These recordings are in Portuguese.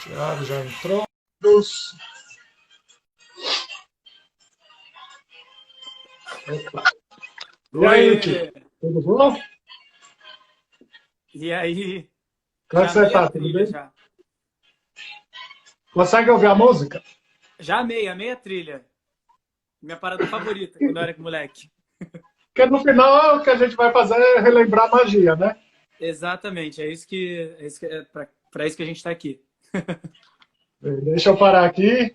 Thiago já entrou. Opa. E aí, Tio? Oi! Tudo bom? E aí? Como é Já que você amei a tá? Tudo trilha, bem? já. Consegue ouvir a música? Já amei a trilha. Minha parada favorita, quando eu era moleque. Porque no final o que a gente vai fazer é relembrar a magia, né? Exatamente, é pra isso que a gente tá aqui. Bem, deixa eu parar aqui.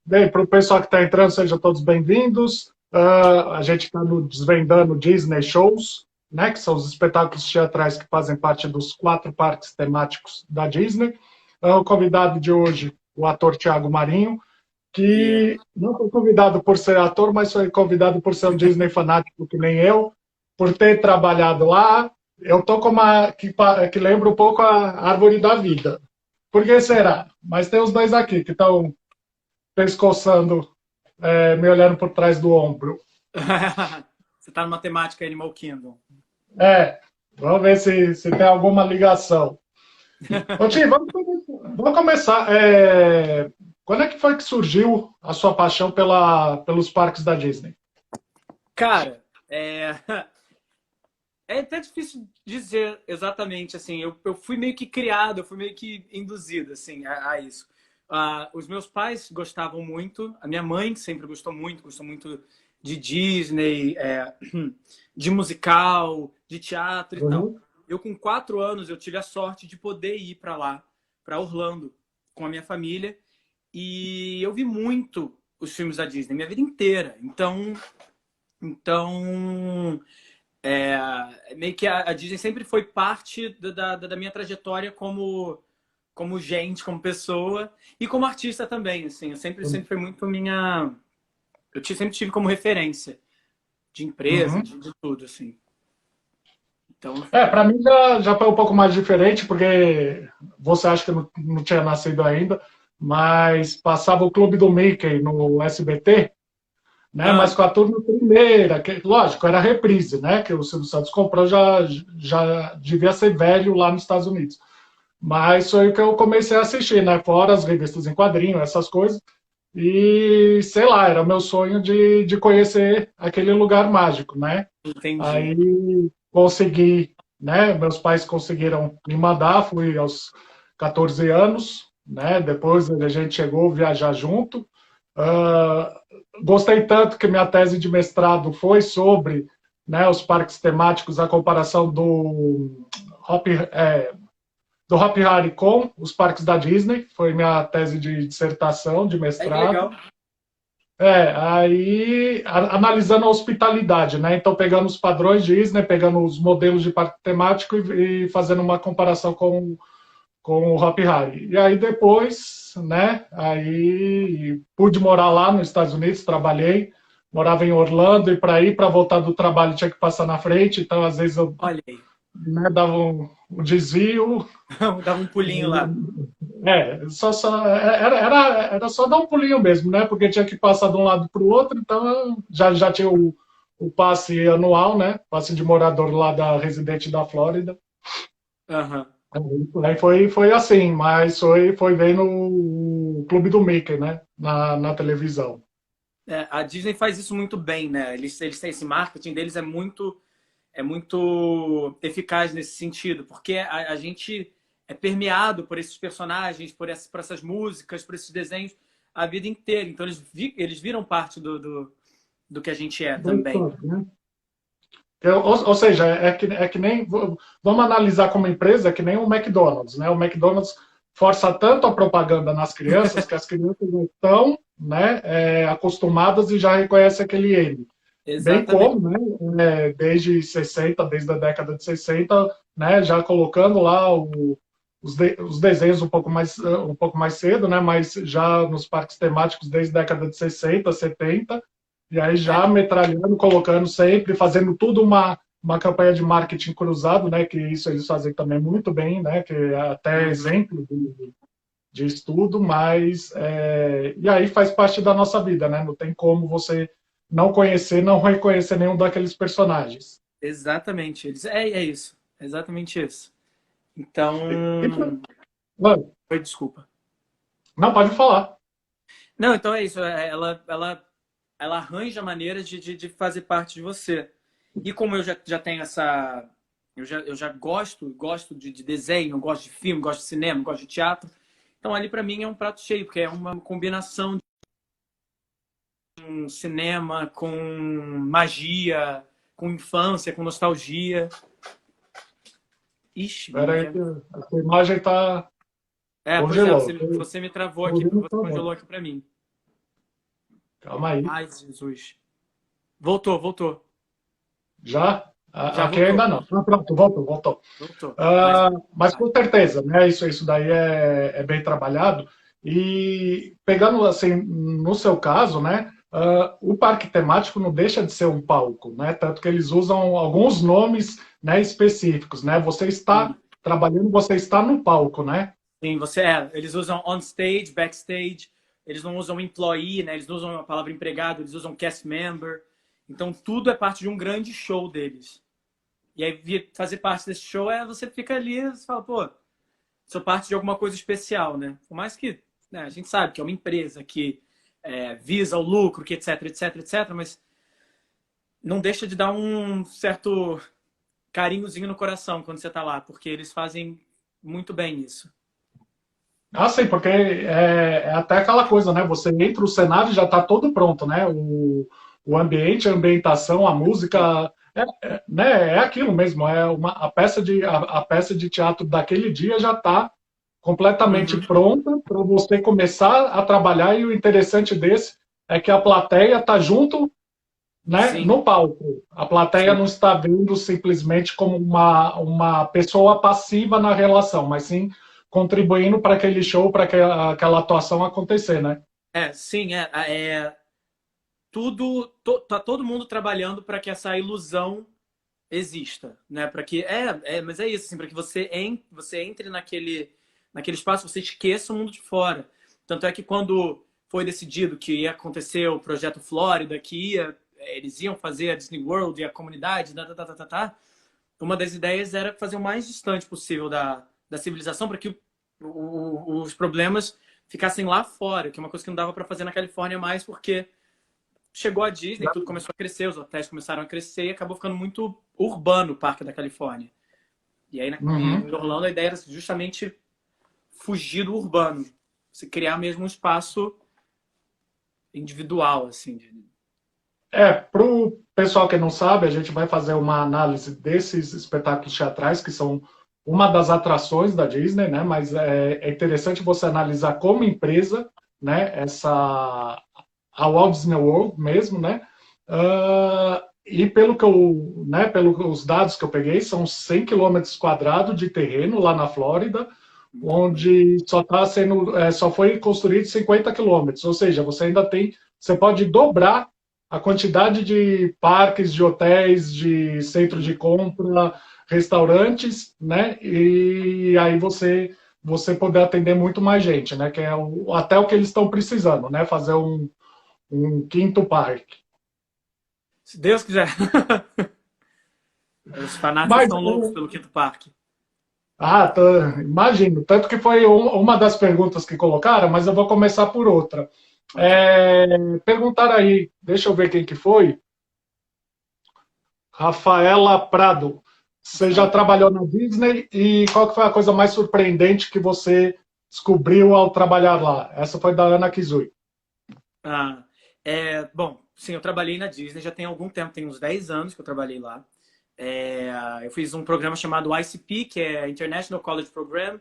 Bem, para o pessoal que está entrando, sejam todos bem-vindos. A gente está no Desvendando Disney Shows, né, que são os espetáculos teatrais que fazem parte dos 4 parques temáticos da Disney. O convidado de hoje, o ator Tiago Marinho, Yeah. que não foi convidado por ser ator, mas foi convidado por ser um Disney fanático que nem eu, por ter trabalhado lá. Eu tô com uma que lembra um pouco a árvore da vida. Por que será? Mas tem os dois aqui que estão pescoçando, me olhando por trás do ombro. Você tá numa temática Animal Kingdom. É, vamos ver se tem alguma ligação. Ô, Tim, vamos começar. Quando é que foi que surgiu a sua paixão pelos parques da Disney? Cara, é até difícil dizer exatamente, assim, eu fui meio que criado, eu fui meio que induzido, assim, a isso. Os meus pais gostavam muito, a minha mãe sempre gostou muito de Disney, de musical, de teatro e tal. Uhum. Eu, com 4 anos, eu tive a sorte de poder ir para lá, para Orlando, com a minha família, e eu vi muito os filmes da Disney, minha vida inteira. Então, meio que a Disney sempre foi parte da minha trajetória como gente, como pessoa e como artista também, assim. Sempre foi muito minha... sempre tive como referência de empresa, Uhum. de tudo, assim. Então, Para mim já foi um pouco mais diferente, porque você acha que eu não tinha nascido ainda, mas passava o Clube do Mickey no SBT, né? Mas com a turma primeira, que, lógico, era reprise, né? Que o Silvio Santos comprou, já devia ser velho lá nos Estados Unidos. Mas foi o que eu comecei a assistir, né? Fora as revistas em quadrinho, essas coisas. E, sei lá, era meu sonho de conhecer aquele lugar mágico, né? entendi. Aí consegui, né? Meus pais conseguiram me mandar, fui aos 14 anos, né? Depois a gente chegou a viajar junto. Uh, Gostei tanto que minha tese de mestrado foi sobre, né, os parques temáticos, a comparação Hop, do Hop Hari com os parques da Disney. Foi minha tese de dissertação, de É que mestrado. legal. Aí analisando a hospitalidade, né? Então pegando os padrões Disney, pegando os modelos de parque temático e fazendo uma comparação com o Hop Hari. E aí depois, né? Aí pude morar lá nos Estados Unidos, trabalhei, morava em Orlando e para ir para voltar do trabalho tinha que passar na frente, então às vezes eu, Olha aí. né, dava um desvio. Dava um pulinho lá. Era só dar um pulinho mesmo, né? Porque tinha que passar de um lado para o outro, então já tinha o passe anual, né? Passe de morador lá da residente da Flórida. Aham. Aí foi assim, mas foi vendo o Clube do Mickey, né? Na televisão. A Disney faz isso muito bem, né? Eles têm esse marketing deles é muito eficaz nesse sentido, porque a gente é permeado por esses personagens, por essas músicas, por esses desenhos a vida inteira. Então eles viram parte do que a gente é Dois também. toques, né? Ou seja, é que nem. Vamos analisar como empresa, é que nem o McDonald's, né? O McDonald's força tanto a propaganda nas crianças que as crianças não estão, né, acostumadas e já reconhecem aquele M. Bem Exatamente. como, né, desde 60, desde a década de 60, né, já colocando lá os desenhos um pouco mais cedo, né, mas já nos parques temáticos desde a década de 60, 70, e aí É, já metralhando, colocando sempre, fazendo tudo uma campanha de marketing cruzado, né, que isso eles fazem também muito bem, né, que é até uhum. exemplo de estudo, mas e aí faz parte da nossa vida, né? Não tem como você não conhecer, não reconhecer nenhum daqueles personagens. Exatamente. É isso. É exatamente isso. Então. E, mano, Oi, desculpa. Não, pode falar. Não, então é isso. Ela arranja maneiras de fazer parte de você. E como eu já tenho essa. Eu já gosto de desenho, gosto de filme, gosto de cinema, gosto de teatro. Então ali para mim é um prato cheio, porque é uma combinação de um cinema com magia, com infância, com nostalgia. Ixi, Espera aí que a imagem está pois é, congelou. você me travou Tô aqui, ouvindo você sua voz. congelou aqui para mim. Calma aí. Ai, Jesus. Voltou. Já? Já Aqui ainda voltou. não. Pronto, voltou. Voltou. Mas com certeza, né? Isso daí é bem trabalhado. E pegando assim, no seu caso, né? O parque temático não deixa de ser um palco, né? Tanto que eles usam alguns nomes, né, específicos, né? Você está Sim, trabalhando, você está no palco, né? sim, eles usam on stage, backstage, eles não usam employee, né? Eles não usam a palavra empregado, eles usam cast member. Então tudo é parte de um grande show deles. E aí fazer parte desse show você fica ali, você fala, pô, sou parte de alguma coisa especial, né? Por mais que, né, a gente sabe que é uma empresa que visa o lucro, que etc, mas não deixa de dar um certo carinhozinho no coração quando você tá lá, porque eles fazem muito bem isso. Ah, sim, porque é até aquela coisa, né? Você entra, o cenário já está todo pronto, né? O ambiente, a ambientação, a música, né? É aquilo mesmo. A peça de teatro daquele dia já está completamente Uhum. pronta para você começar a trabalhar. E o interessante desse é que a plateia está junto, né? Sim, No palco. A plateia sim. não está vendo simplesmente como uma pessoa passiva na relação, mas sim contribuindo para aquele show, para aquela atuação acontecer, né? Sim, tá todo mundo trabalhando para que essa ilusão exista, né? Para que mas é isso, assim, para que você entre naquele espaço, você esqueça o mundo de fora. Tanto é que quando foi decidido que ia acontecer o projeto Flórida, eles iam fazer a Disney World e a comunidade, uma das ideias era fazer o mais distante possível da civilização para que os problemas ficassem lá fora, que é uma coisa que não dava para fazer na Califórnia mais, porque chegou a Disney, tudo começou a crescer, os hotéis começaram a crescer e acabou ficando muito urbano o Parque da Califórnia. E aí Uhum. em Orlando a ideia era justamente fugir do urbano, você criar mesmo um espaço individual, assim. Para o pessoal que não sabe, a gente vai fazer uma análise desses espetáculos teatrais, que são uma das atrações da Disney, né? Mas é interessante você analisar como empresa, né? A Walt Disney World mesmo, né? E pelo que né? Pelos dados que eu peguei, são 100 quilômetros quadrados de terreno lá na Flórida, Muito grande. onde só foi construído 50 quilômetros, ou seja, você pode dobrar a quantidade de parques, de hotéis, de centro Sim. de compra, restaurantes, né? E aí você poder atender muito mais gente, né? Que é até o que eles estão precisando, né? Fazer um quinto parque. Se Deus quiser. Os fanáticos Mas estão loucos pelo Quinto Parque. imagino, tanto que foi uma das perguntas que colocaram, mas eu vou começar por outra. Ok. Perguntaram aí, deixa eu ver quem que foi. Rafaela Prado. Você já Fala. trabalhou na Disney e qual que foi a coisa mais surpreendente que você descobriu ao trabalhar lá? Essa foi da Ana Kizui. Ah, bom, sim, eu trabalhei na Disney já tem algum tempo, tem uns 10 anos que eu trabalhei lá. Eu fiz um programa chamado ICP, que é International College Program.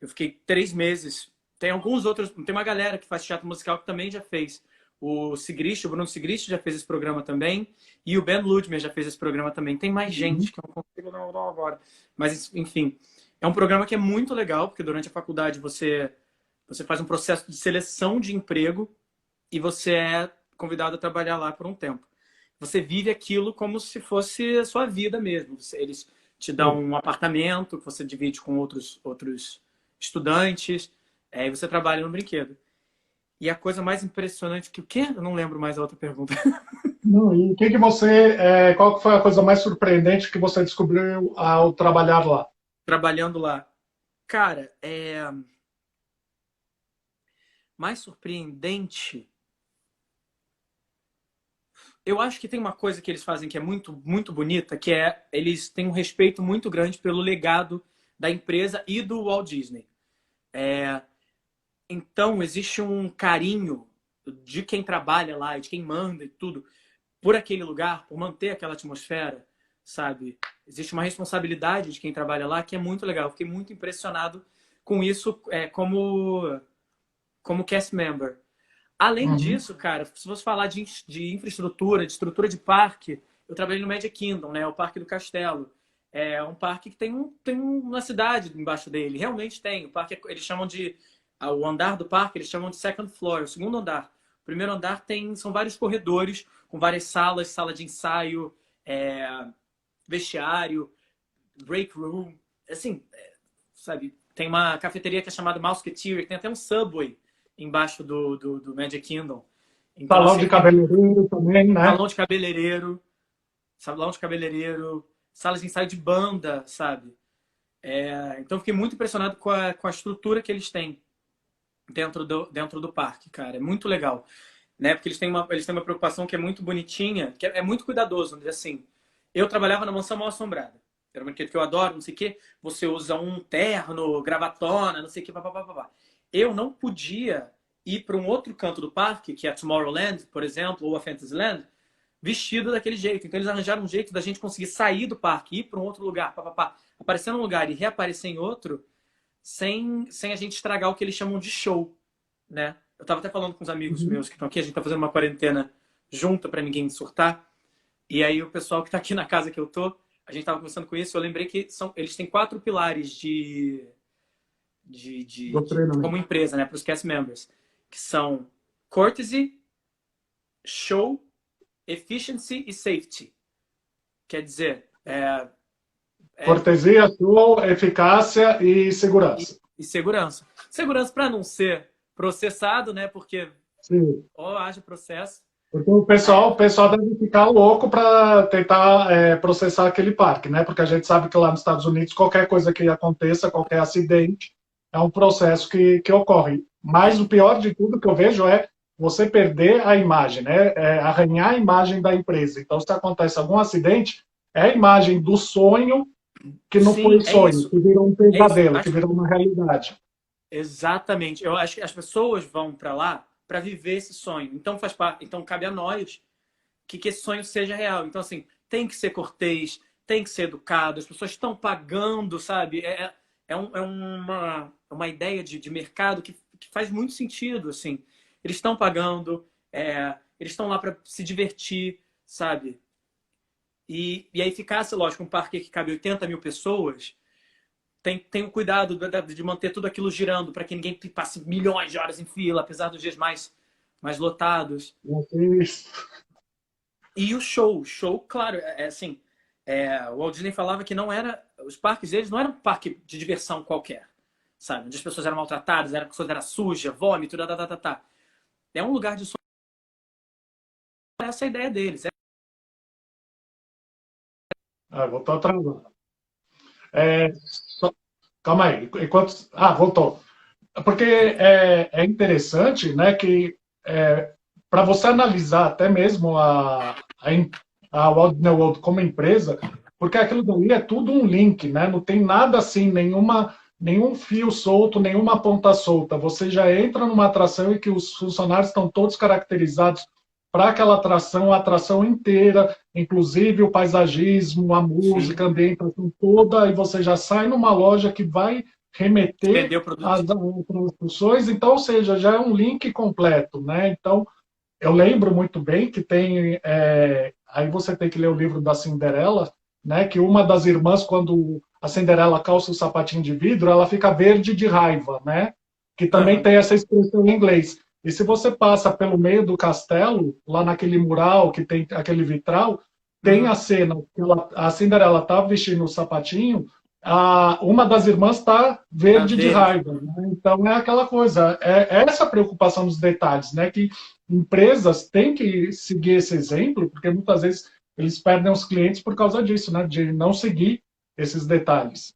Eu fiquei 3 meses. Tem alguns outros, tem uma galera que faz teatro musical que também já fez. O Bruno Sigrist já fez esse programa também. E o Ben Ludmer já fez esse programa também. Tem mais gente que eu não consigo lembrar agora. Mas, enfim, é um programa que é muito legal, porque durante a faculdade você faz um processo de seleção de emprego e você é convidado a trabalhar lá por um tempo. Você vive aquilo como se fosse a sua vida mesmo. Eles te dão um apartamento que você divide com outros estudantes, e você trabalha no brinquedo. E a coisa mais impressionante que o quê? Eu não lembro mais a outra pergunta. Não, e qual que foi a coisa mais surpreendente que você descobriu ao trabalhar lá? Trabalhando lá. Cara, mais surpreendente... Eu acho que tem uma coisa que eles fazem que é muito, muito bonita, que é eles têm um respeito muito grande pelo legado da empresa e do Walt Disney. Então, existe um carinho de quem trabalha lá e de quem manda e tudo por aquele lugar, por manter aquela atmosfera, sabe? Existe uma responsabilidade de quem trabalha lá que é muito legal. Eu fiquei muito impressionado com isso como cast member. Além Uhum. disso, cara, se você falar de infraestrutura, de estrutura de parque, eu trabalhei no Magic Kingdom, né? O Parque do Castelo. É um parque que tem uma cidade embaixo dele. Realmente tem. O parque, eles chamam de... O andar do parque, eles chamam de second floor, o segundo andar. O primeiro andar são vários corredores com várias salas, sala de ensaio, vestiário, break room. Assim, sabe? Tem uma cafeteria que é chamada Mouseketeer, tem até um Subway embaixo do Magic Kingdom. Então, Salão assim, de cabeleireiro também, né? salão de cabeleireiro, salão de cabeleireiro, salas de ensaio de banda, sabe? Então, eu fiquei muito impressionado com a estrutura que eles têm dentro do parque, cara. É muito legal. Né? Porque eles têm uma preocupação que é muito bonitinha, que é muito cuidadoso. Né? Assim, eu trabalhava na Mansão Mal Assombrada. Era um brinquedo que eu adoro, não sei o quê. Você usa um terno, gravatona, não sei o quê, papapá. Eu não podia ir para um outro canto do parque, que é a Tomorrowland, por exemplo, ou a Fantasyland, vestido daquele jeito. Então eles arranjaram um jeito da gente conseguir sair do parque, ir para um outro lugar, papapá, aparecer num lugar e reaparecer em outro, sem a gente estragar o que eles chamam de show, né? Eu tava até falando com os amigos Uhum. meus que estão aqui, a gente tá fazendo uma quarentena junta para ninguém surtar. E aí o pessoal que tá aqui na casa que eu tô, a gente tava conversando com isso, eu lembrei que eles têm 4 pilares Do como treinamento. empresa, né, para os cast members, que são courtesy, show, efficiency e safety. Quer dizer, é, Cortesia, show, eficácia e e, segurança. e segurança. Segurança para não ser processado, né, porque Sim. haja processo. Porque o pessoal deve ficar louco para tentar processar aquele parque, né? Porque a gente sabe que lá nos Estados Unidos, qualquer coisa que aconteça, qualquer acidente, é um processo que ocorre. Mas o pior de tudo que eu vejo é você perder a imagem, né? Arranhar a imagem da empresa. Então, se acontece algum acidente, é a imagem do sonho que não foi Sim, é sonho, isso. que virou um É isso. pesadelo, que virou uma realidade. Exatamente. Eu acho que as pessoas vão para lá para viver esse sonho. Então faz parte, então cabe a nós que esse sonho seja real. Então assim, tem que ser cortês, tem que ser educado. As pessoas estão pagando, sabe? É uma ideia de mercado que faz muito sentido, assim. Eles estão pagando, eles estão lá para se divertir, sabe? E a eficácia, lógico, um parque que cabe 80 mil pessoas tem o cuidado de manter tudo aquilo girando para que ninguém passe milhões de horas em fila, apesar dos dias mais lotados. Isso. E o show, claro, assim, o Walt Disney falava que não era, os parques deles não eram um parque de diversão qualquer, sabe? Onde as pessoas eram maltratadas, a pessoa era suja, vômito, tá. É um lugar de sonho, essa é a ideia deles. Voltou a travar. É, calma aí. Voltou. Porque é interessante, né, que para você analisar até mesmo a Walt Disney World como empresa, porque aquilo dali é tudo um link, né? Não tem nada assim, nenhum fio solto, nenhuma ponta solta. Você já entra numa atração e que os funcionários estão todos caracterizados para aquela atração, a atração inteira, inclusive o paisagismo, a Sim, música, a ambientação toda, e você já sai numa loja que vai remeter vender o produto. às construções, então, ou seja, já é um link completo, né? Então, eu lembro muito bem que tem, aí você tem que ler o livro da Cinderela, né? Que uma das irmãs, quando a Cinderela calça o sapatinho de vidro, ela fica verde de raiva, né? Que também Uhum. tem essa expressão em inglês. E se você passa pelo meio do castelo, lá naquele mural que tem aquele vitral, tem a Uhum. cena que a Cinderela tá vestindo o sapatinho, uma das irmãs está Tá verde de verde. raiva, né? Então é aquela coisa, é essa preocupação dos detalhes, né? Que empresas têm que seguir esse exemplo, porque muitas vezes eles perdem os clientes por causa disso, né? De não seguir esses detalhes.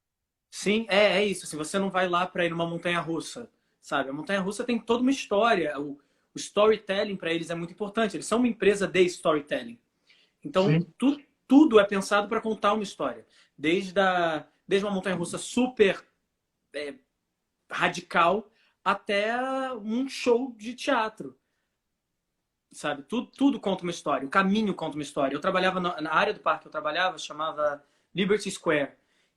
Sim, é isso. Assim, você não vai lá para ir numa montanha russa. sabe? A montanha-russa tem toda uma história. O storytelling para eles é muito importante. Eles são uma empresa de storytelling. Então, Sim. tudo é pensado para contar uma história. Desde uma montanha-russa super radical até um show de teatro, sabe? Tudo conta uma história. O caminho conta uma história. Eu trabalhava na área do parque que eu trabalhava, chamava Liberty Square.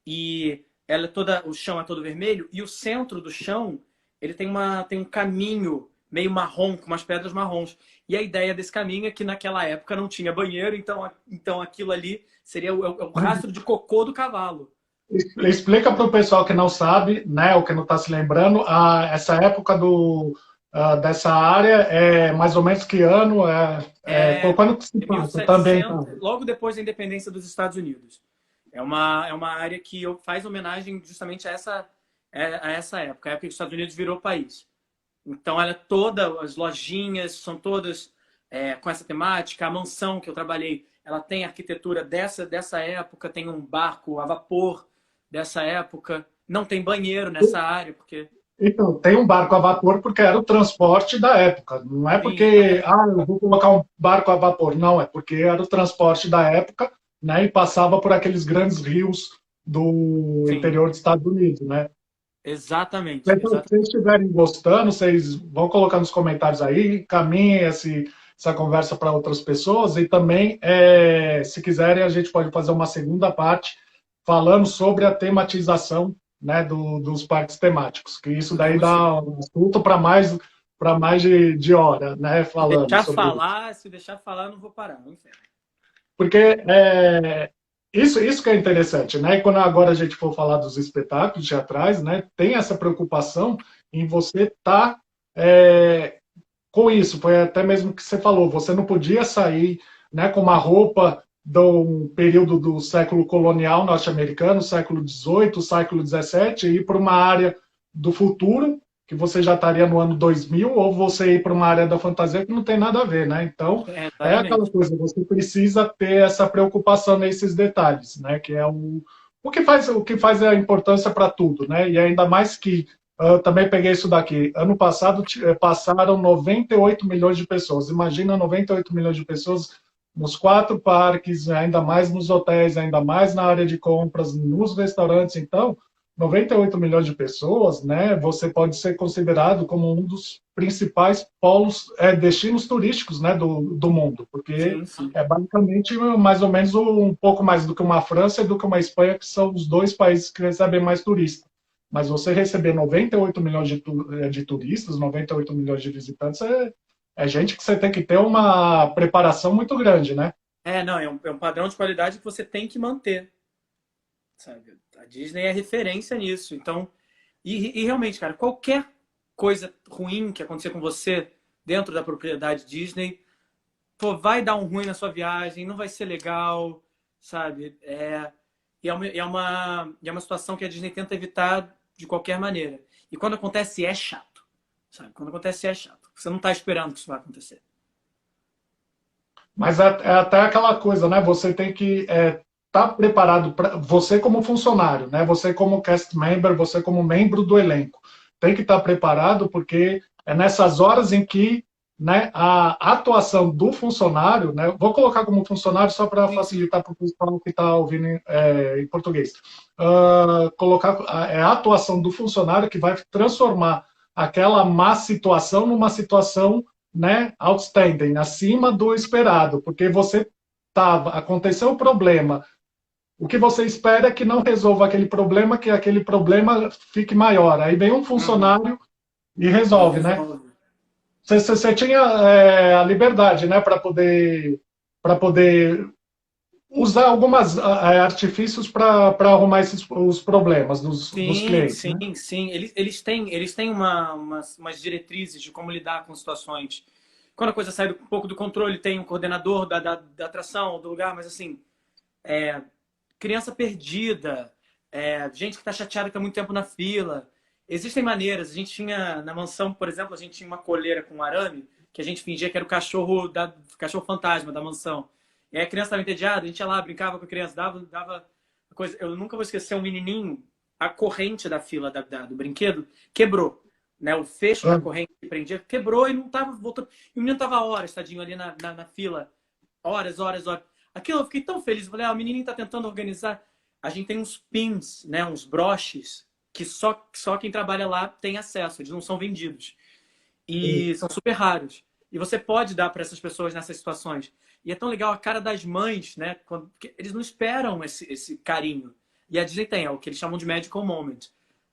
E ela é o chão é todo vermelho e o centro do chão, ele tem um caminho meio marrom, com umas pedras marrons. E a ideia desse caminho é que naquela época não tinha banheiro, então aquilo ali seria o rastro de cocô do cavalo. Explica para o pessoal que não sabe, né, ou que não está se lembrando, essa época dessa área é mais ou menos que ano? Quando que se É passa também? Então. 1700, logo depois da independência dos Estados Unidos. É uma área que faz homenagem justamente a essa época, a época que os Estados Unidos virou país. Então, ela toda, as lojinhas são todas com essa temática. A mansão que eu trabalhei, ela tem arquitetura dessa época, tem um barco a vapor dessa época. Não tem banheiro nessa área, porque... Então, tem um barco a vapor porque era o transporte da época. Não é Sim, porque, eu vou colocar um barco a vapor. Não, é porque era o transporte da época, né, e passava por aqueles grandes rios do sim, interior dos Estados Unidos, né? exatamente, Então, se vocês estiverem gostando, vocês vão colocar nos comentários aí, caminhem essa conversa para outras pessoas e também, se quiserem, a gente pode fazer uma segunda parte falando sobre a tematização, né, dos parques temáticos, que isso daí Podemos sim. dá um assunto para mais de hora, né, falando sobre isso. Se deixar falar, eu não vou parar, não inferno. Porque isso que é interessante, né? E quando agora a gente for falar dos espetáculos teatrais, né, tem essa preocupação em você estar com isso. Foi até mesmo que você falou, você não podia sair, né, com uma roupa do período do século colonial norte-americano, século XVIII, século XVII, e ir para uma área do futuro, que você já estaria no ano 2000, ou você ir para uma área da fantasia que não tem nada a ver, né? Então, é aquela Exatamente. coisa, você precisa ter essa preocupação nesses detalhes, né? Que é o que faz a importância para tudo, né? E ainda mais que eu também peguei isso daqui. Ano passado passaram 98 milhões de pessoas. Imagina 98 milhões de pessoas nos 4 parques, ainda mais nos hotéis, ainda mais na área de compras, nos restaurantes. Então, 98 milhões de pessoas, né? Você pode ser considerado como um dos principais polos, destinos turísticos, né, do mundo, porque Sim, sim. é basicamente mais ou menos um pouco mais do que uma França e do que uma Espanha, que são os dois países que recebem mais turistas. Mas você receber 98 milhões de turistas, 98 milhões de visitantes, é gente que você tem que ter uma preparação muito grande, né? Não, é um padrão de qualidade que você tem que manter, sabe? A Disney é referência nisso. Então, e realmente, cara, qualquer coisa ruim que acontecer com você dentro da propriedade Disney, pô, vai dar um ruim na sua viagem, não vai ser legal, sabe? E é uma situação que a Disney tenta evitar de qualquer maneira. E quando acontece, é chato, sabe? Quando acontece, é chato. Você não está esperando que isso vai acontecer. Mas é até aquela coisa, né? Você tem que estar preparado para você como funcionário, né? Você como cast member, você como membro do elenco, tem que estar preparado porque é nessas horas em que, né, a atuação do funcionário, né? Vou colocar como funcionário só para Sim, sim. facilitar para o pessoal que está ouvindo em português. Colocar a atuação do funcionário que vai transformar aquela má situação numa situação, né, outstanding, acima do esperado, porque aconteceu o problema. O que você espera é que não resolva aquele problema, que aquele problema fique maior. Aí vem um Uhum. funcionário e E resolve, né? resolve. Você tinha a liberdade, né, para poder usar alguns artifícios para arrumar os problemas dos Sim, clientes, né? sim, sim. Eles têm umas diretrizes de como lidar com situações. Quando a coisa sai um pouco do controle, tem um coordenador da atração, do lugar, mas assim, criança perdida, gente que está chateada que está muito tempo na fila. Existem maneiras. A gente tinha, na mansão, por exemplo, a gente tinha uma coleira com arame, que a gente fingia que era o cachorro fantasma da mansão. E aí a criança estava entediada, a gente ia lá, brincava com a criança, dava coisa. Eu nunca vou esquecer um menininho, a corrente da fila do brinquedo quebrou. né? O fecho da Ah, corrente que prendia quebrou e não estava voltando. E o menino estava horas, tadinho, ali na fila. Horas, horas, horas. Aquilo eu fiquei tão feliz. Eu falei, o menininho está tentando organizar. A gente tem uns pins, né? Uns broches que só quem trabalha lá tem acesso. Eles não são vendidos. sim. E são super raros. E você pode dar para essas pessoas nessas situações. E é tão legal a cara das mães, né? Porque eles não esperam esse carinho. E a Disney tem, é o que eles chamam de magical moment.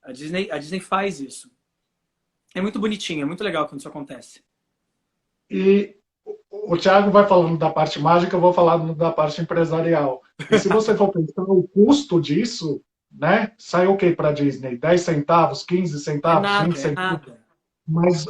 A Disney faz isso. É muito bonitinho, é muito legal quando isso acontece. E o Thiago vai falando da parte mágica, eu vou falar da parte empresarial. E se você for pensar o custo disso, né? Sai o que para a Disney? 10 centavos, 15 É centavos, 20 nada, é centavos? nada. Mas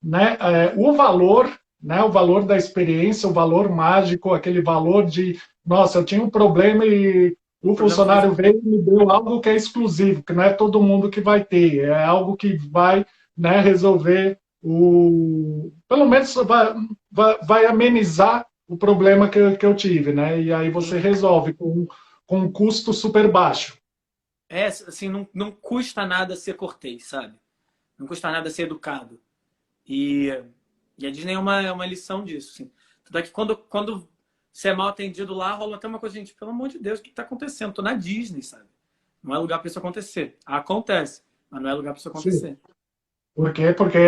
né, o valor, né, o valor da experiência, o valor mágico, aquele valor de, nossa, eu tinha um problema e O o problema foi funcionário resolvido. veio e me deu algo que é exclusivo, que não é todo mundo que vai ter, é algo que vai, né, resolver pelo menos vai amenizar o problema que eu tive, né? E aí você Sim. resolve com um custo super baixo. É, assim, não custa nada ser cortês, sabe? Não custa nada ser educado. E, e a Disney é uma lição disso, assim. Tanto é que quando você é mal atendido lá, rola até uma coisa, gente, pelo amor de Deus, o que está acontecendo? Tô na Disney, sabe? Não é lugar para isso acontecer. Acontece, mas não é lugar para isso Sim. acontecer. Por quê? Porque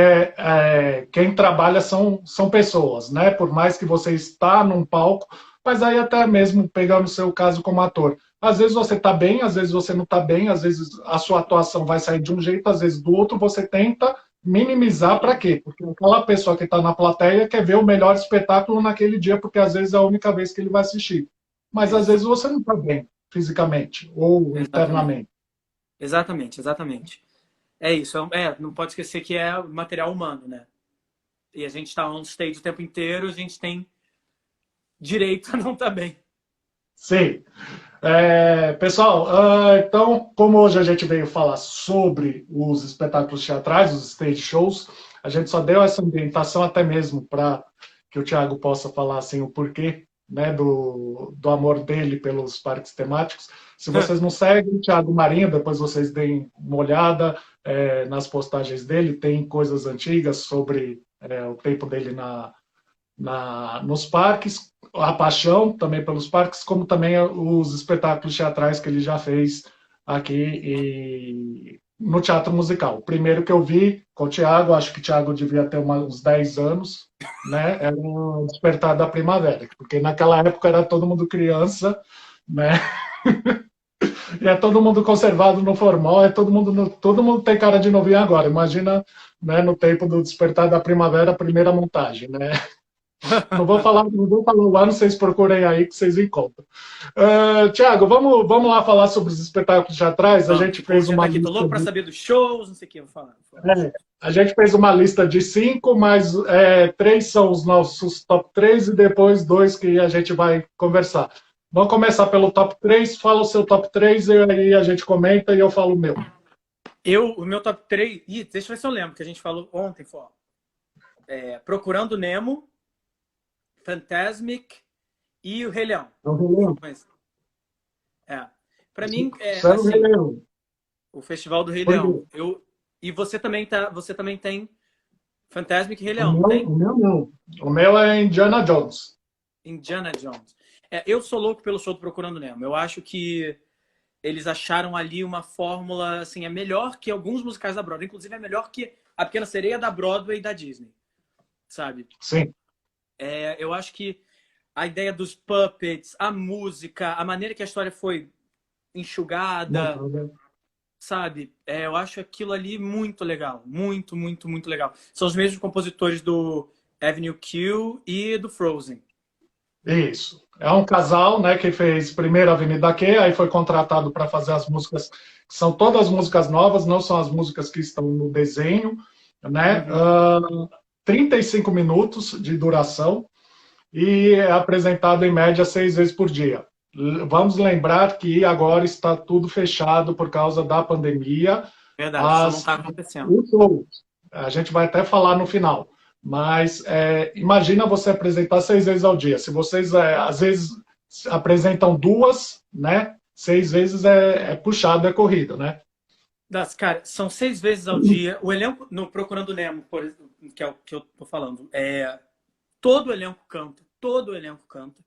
quem trabalha são pessoas, né? Por mais que você está num palco, mas aí até mesmo pegando o seu caso como ator. Às vezes você está bem, às vezes você não está bem, às vezes a sua atuação vai sair de um jeito, às vezes do outro, você tenta minimizar para Sim, quê? Porque aquela pessoa que está na plateia quer ver o melhor espetáculo naquele dia, porque às vezes é a única vez que ele vai assistir. Mas às vezes você não está bem fisicamente ou exatamente. internamente. Exatamente, exatamente. É isso. Não pode esquecer que é material humano, né? E a gente está on stage o tempo inteiro, a gente tem direito a não estar bem. Sim. Pessoal, então, como hoje a gente veio falar sobre os espetáculos teatrais, os stage shows, a gente só deu essa ambientação até mesmo para que o Thiago possa falar assim, o porquê, né, do amor dele pelos parques temáticos. Se vocês não seguem o Thiago Marinho, depois vocês deem uma olhada nas postagens dele, tem coisas antigas sobre o tempo dele nos parques, a paixão também pelos parques, como também os espetáculos teatrais que ele já fez aqui no teatro musical. O primeiro que eu vi com o Tiago, acho que o Tiago devia ter uns 10 anos, né? Era o Despertar da Primavera, porque naquela época era todo mundo criança, né? E é todo mundo conservado no formal, todo mundo tem cara de novinho agora. Imagina, né, no tempo do Despertar da Primavera, a primeira montagem, né? Não vou falar o ano, vocês procurem aí que vocês encontram. Tiago, vamos lá falar sobre os espetáculos teatrais. A Vamos, gente que o povo fez já tá uma aqui, tô lista louco para de, saber dos shows, não sei o que, vou falar dos é, shows. a gente fez uma lista de 5, mas 3 são os nossos top 3 e depois 2 que a gente vai conversar. Vamos começar pelo top 3. Fala o seu top 3 e aí a gente comenta e eu falo o meu. O meu top 3, deixa eu ver se eu lembro, que a gente falou ontem, Procurando Nemo, Fantasmic e o Rei Leão. É o Rei Leão. É. Para mim, Isso é o Rei assim, Leão. o Festival do Rei Por quê? Leão. E você também tem Fantasmic e Rei O Leão, não meu, tem? o meu não. O meu é Indiana Jones. Indiana Jones. Eu sou louco pelo show do Procurando Nemo. Eu acho que eles acharam ali uma fórmula, assim, é melhor que alguns musicais da Broadway. Inclusive, é melhor que A Pequena Sereia da Broadway e da Disney, sabe? Sim. Eu acho que a ideia dos puppets, a música, a maneira que a história foi enxugada, Montada. sabe? Eu acho aquilo ali muito legal. Muito, muito, muito legal. São os mesmos compositores do Avenue Q e do Frozen. Isso. É um casal, né, que fez primeiro a Avenida Q, aí foi contratado para fazer as músicas, que são todas músicas novas, não são as músicas que estão no desenho, né? Uhum. 35 minutos de duração e é apresentado em média 6 vezes por dia. Vamos lembrar que agora está tudo fechado por causa da pandemia. Verdade, o show não As, tá acontecendo. o show, a gente vai até falar no final. Mas imagina você apresentar 6 vezes ao dia. Se vocês às vezes apresentam duas, né? 6 vezes é puxado, é corrido, né? Cara, são 6 vezes ao dia. O elenco, no Procurando Nemo, por exemplo, que é o que eu tô falando, todo o elenco canta. Todo o elenco canta.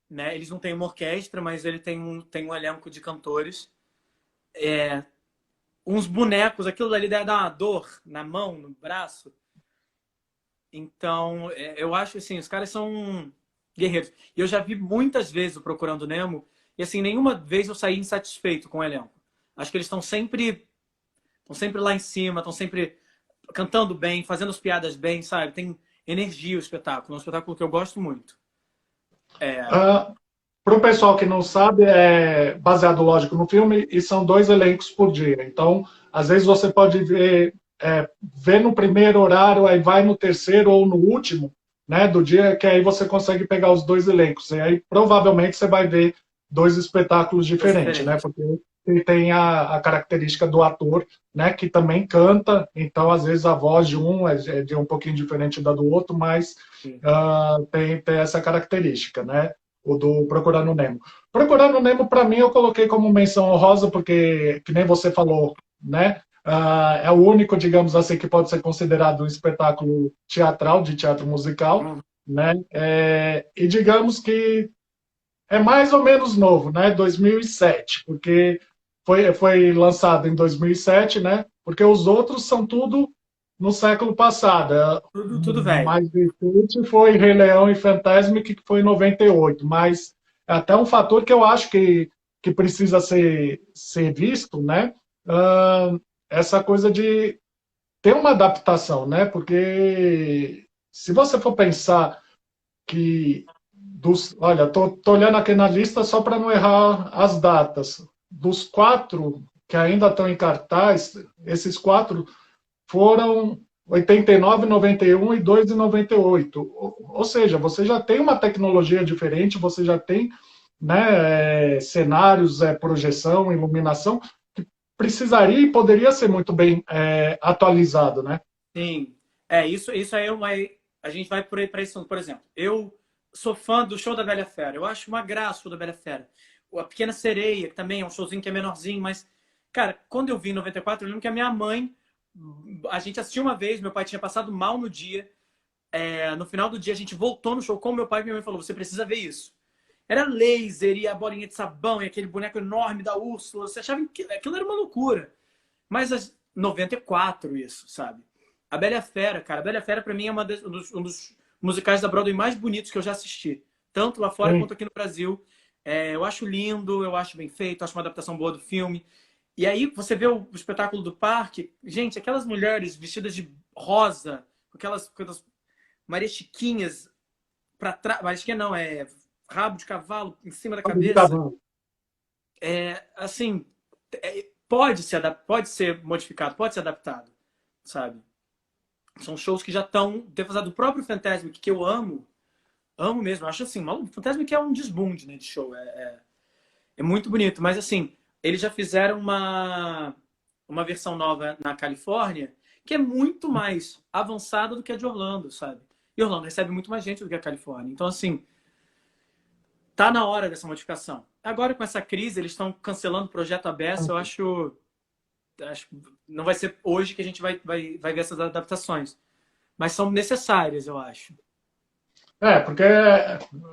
Né? Eles não têm uma orquestra, mas ele tem um elenco de cantores. Uns bonecos, aquilo dali deve dar uma dor na mão, no braço. Então, eu acho assim, os caras são guerreiros. E eu já vi muitas vezes o Procurando Nemo, e assim, nenhuma vez eu saí insatisfeito com o elenco. Acho que eles estão sempre lá em cima, estão sempre cantando bem, fazendo as piadas bem, sabe? Tem energia o espetáculo. É um espetáculo que eu gosto muito. Para o pessoal que não sabe, é baseado, lógico, no filme e são 2 elencos por dia. Então, às vezes você pode ver no primeiro horário, aí vai no terceiro ou no último, né, do dia, que aí você consegue pegar os 2 elencos. E aí provavelmente você vai ver 2 espetáculos Coisa diferentes, né, diferente. porque ele tem a característica do ator, né, que também canta. Então, às vezes a voz de um é de um pouquinho diferente da do outro, mas Sim. tem essa característica, né? O do Procurando Nemo. Procurando Nemo, para mim, eu coloquei como menção honrosa, porque, que nem você falou, né? É o único, digamos assim, que pode ser considerado um espetáculo teatral, de teatro musical, Hum. né? E digamos que é mais ou menos novo, né? 2007, porque foi lançado em 2007, né? Porque os outros são tudo no século passado. Tudo velho. Mais recente foi Rei Leão e Fantasmic, que foi em 98. Mas é até um fator que eu acho que precisa ser visto, né? Essa coisa de ter uma adaptação, né? Porque se você for pensar que olha, tô olhando aqui na lista só para não errar as datas. Dos 4 que ainda estão em cartaz, esses 4 foram 89, 91 e 2 e 98. Ou seja, você já tem uma tecnologia diferente, você já tem, né, cenários, projeção, iluminação, que precisaria e poderia ser muito bem atualizado, né? Sim. Isso aí a gente vai para isso. Por exemplo, eu sou fã do Show da Bela Fera. Eu acho uma graça o Show da Bela Fera. A Pequena Sereia, que também é um showzinho que é menorzinho, mas, cara, quando eu vi em 94, eu lembro que a minha mãe, a gente assistiu uma vez, meu pai tinha passado mal no dia. No final do dia, a gente voltou no show com meu pai e minha mãe falou: você precisa ver isso. Era laser e a bolinha de sabão e aquele boneco enorme da Úrsula. Você achava que aquilo era uma loucura. Mas 94 isso, sabe? A Bela e a Fera, cara. A Bela e a Fera, pra mim, é um dos musicais da Broadway mais bonitos que eu já assisti. Tanto lá fora Sim. quanto aqui no Brasil. Eu acho lindo, eu acho bem feito, acho uma adaptação boa do filme. E aí você vê o espetáculo do parque. Gente, aquelas mulheres vestidas de rosa, com aquelas Maria Chiquinhas pra trás. Maria Chiquinha não, rabo de cavalo em cima da cabeça. Assim, pode ser modificado, pode ser adaptado, sabe? São shows que já estão defasados. O próprio Fantasmic, que eu amo, amo mesmo. Eu acho assim, o Fantasmic é um desbunde, né, de show. É muito bonito, mas assim, eles já fizeram uma versão nova na Califórnia que é muito mais avançada do que a de Orlando, sabe? E Orlando recebe muito mais gente do que a Califórnia. Então, assim, tá na hora dessa modificação. Agora, com essa crise, eles estão cancelando o projeto ABS. Eu acho que não vai ser hoje que a gente vai ver essas adaptações. Mas são necessárias, eu acho. Porque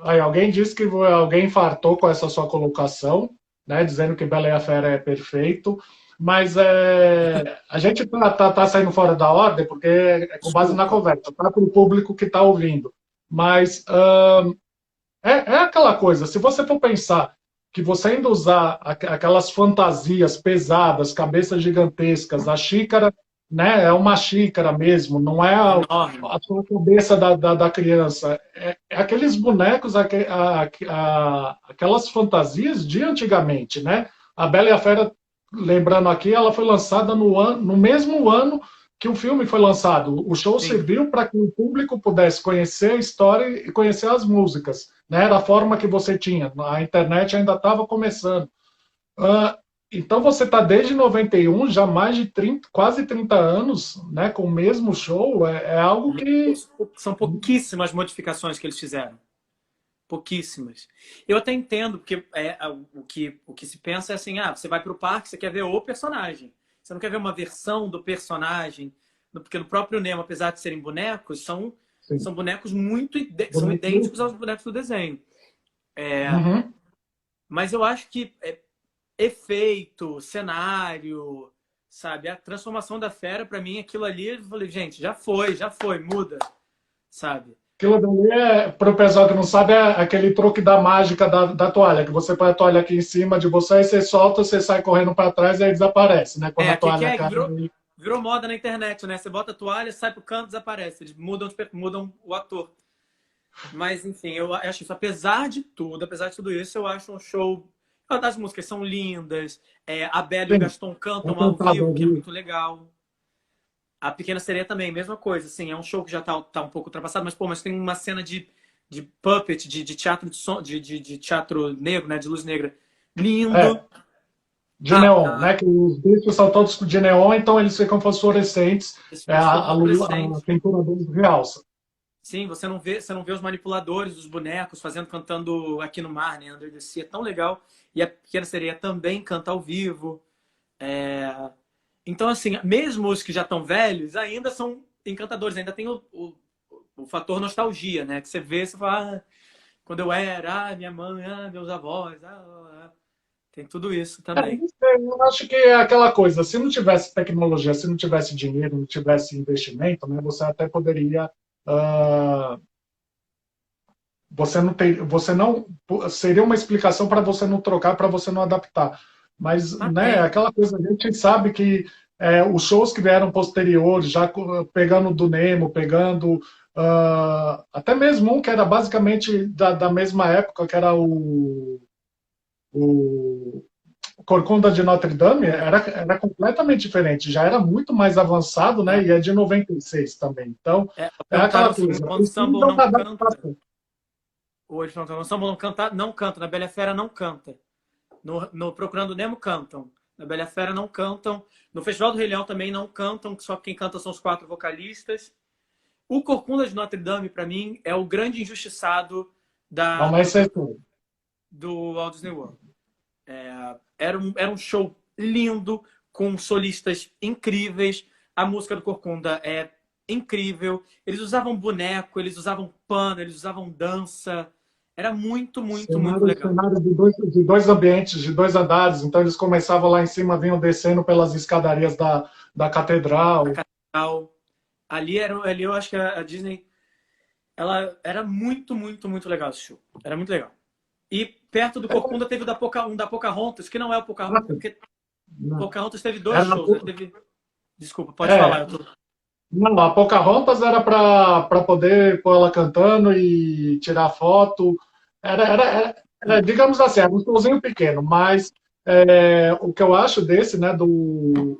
aí alguém disse que alguém infartou com essa sua colocação, né, dizendo que Bela e a Fera é perfeito, mas a gente tá saindo fora da ordem porque é com base na Desculpa. conversa, tá para o público que está ouvindo. Mas é aquela coisa, se você for pensar que você ainda usar aquelas fantasias pesadas, cabeças gigantescas, a xícara, né, é uma xícara mesmo, não é Enorme. a sua cabeça da criança. É aqueles bonecos, aquelas fantasias de antigamente, né? A Bela e a Fera, lembrando aqui, ela foi lançada no mesmo ano que o filme foi lançado. O show Sim. serviu para que o público pudesse conhecer a história e conhecer as músicas, né? Da forma que você tinha. A internet ainda estava começando. Então você está desde 91, já mais de 30, quase 30 anos, né, com o mesmo show. É algo que. São pouquíssimas modificações que eles fizeram. Pouquíssimas. Eu até entendo, porque o que se pensa é assim, você vai para o parque, você quer ver o personagem. Você não quer ver uma versão do personagem, porque no próprio Nemo, apesar de serem bonecos, são bonecos são idênticos aos bonecos do desenho. Uhum. Mas eu acho que efeito, cenário, sabe? A transformação da fera, para mim, aquilo ali, eu falei, gente, já foi, muda, sabe? Aquilo dali, para o pessoal que não sabe, é aquele truque da mágica da toalha, que você põe a toalha aqui em cima de você, aí você solta, você sai correndo para trás e aí desaparece, né? Quando a toalha cai. Virou moda na internet, né? Você bota a toalha, sai pro canto, desaparece. Eles mudam o ator. Mas, enfim, eu acho isso. Apesar de tudo isso, eu acho um show... As músicas são lindas. A Bela e o Gaston cantam ao vivo, que é muito legal. A Pequena Sereia também, mesma coisa. Assim, é um show que já tá um pouco ultrapassado, mas tem uma cena de puppet, de teatro de teatro negro, né? De luz negra. Lindo. De neon, né? Que os bichos são todos de neon, então eles ficam fosforescentes. A pintura deles realça. Sim, você não vê os manipuladores, os bonecos cantando Aqui no Mar, né? Under the Sea, é tão legal. E a Pequena Sereia também canta ao vivo. Então, assim, mesmo os que já estão velhos, ainda são encantadores. Ainda tem o fator nostalgia, né? Que você vê, você fala, quando eu era, minha mãe, meus avós, tem tudo isso também. Eu acho que é aquela coisa, se não tivesse tecnologia, se não tivesse dinheiro, não tivesse investimento, né? Você até poderia... você não seria uma explicação para você não trocar, para você não adaptar. Mas, né, aquela coisa, a gente sabe que os shows que vieram posteriores, já pegando do Nemo, pegando até mesmo um que era basicamente da mesma época, que era o Corcunda de Notre Dame, era completamente diferente, já era muito mais avançado, né? E é de 96 também. Então, é aquela coisa. O Samba não canta. Hoje o Samba não canta, na Bela e a Fera não canta. No Procurando Nemo cantam. Na Bela e a Fera não cantam. No Festival do Rei Leão também não cantam, só quem canta são os 4 vocalistas. O Corcunda de Notre Dame, para mim, é o grande injustiçado do Walt Disney World. Era um show lindo, com solistas incríveis. A música do Corcunda é incrível. Eles usavam boneco, eles usavam pano, eles usavam dança. Era muito legal. Cenário de dois ambientes, de 2 andares. Então eles começavam lá em cima, vinham descendo pelas escadarias da catedral. Ali eu acho que a Disney, ela era muito legal esse show. Era muito legal. E perto do Corcunda teve um da Pocahontas, que não é o Pocahontas, porque Pocahontas teve 2 shows. Desculpa, pode falar. Não, a Pocahontas era para poder pôr ela cantando e tirar foto. Digamos assim, era um showzinho pequeno, mas o que eu acho desse, né, do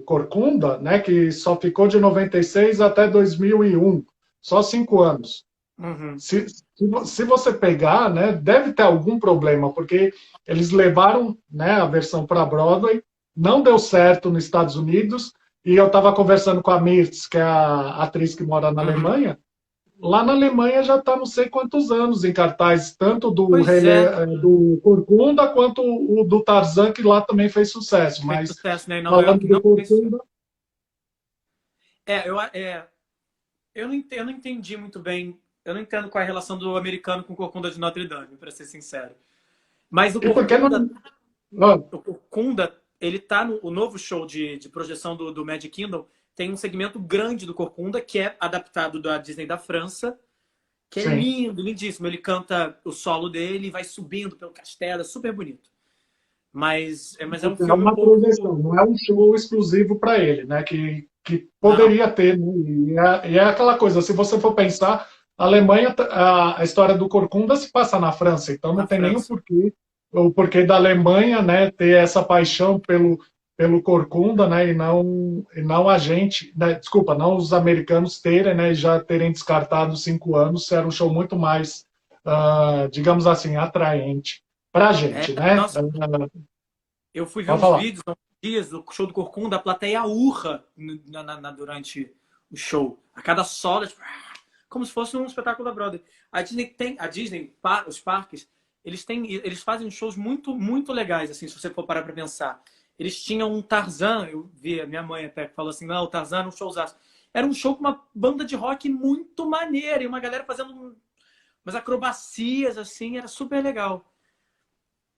Corcunda, né, que só ficou de 96 até 2001, só 5 anos. Uhum. Se você pegar, né, deve ter algum problema, porque eles levaram, né, a versão para Broadway, não deu certo nos Estados Unidos, e eu estava conversando com a Mirtz, que é a atriz que mora na Alemanha. Lá na Alemanha já está não sei quantos anos em cartaz, tanto do Corcunda quanto o do Tarzan, que lá também fez sucesso. Mas sucesso, né? falando do Corcunda... Eu não entendi muito bem. Eu não entendo qual é a relação do americano com o Corcunda de Notre Dame, para ser sincero. Mas o Corcunda, ele tá no novo show de projeção do Magic Kingdom, tem um segmento grande do Corcunda, que é adaptado da Disney da França, que é lindo, lindíssimo. Ele canta o solo dele e vai subindo pelo castelo, é super bonito. Mas é um filme uma projeção, não é um show exclusivo para ele, né? Que poderia ter, né? E é aquela coisa, se você for pensar, a Alemanha, a história do Corcunda se passa na França, então não tem nem o porquê da Alemanha, né, ter essa paixão pelo Corcunda, né, e não a gente, né, desculpa, não os americanos terem, né, já terem descartado 5 anos, era um show muito mais, digamos assim, atraente para a gente, né? Nossa, eu fui ver uns vídeos há uns dias do show do Corcunda, a plateia urra durante o show. A cada solo, tipo, como se fosse um espetáculo da Broadway. A Disney, os parques, eles fazem shows muito legais, assim, se você for parar para pensar. Eles tinham um Tarzan, eu vi, a minha mãe até falou assim, não, o Tarzan era um showzaço. Era um show com uma banda de rock muito maneira e uma galera fazendo umas acrobacias, assim, era super legal.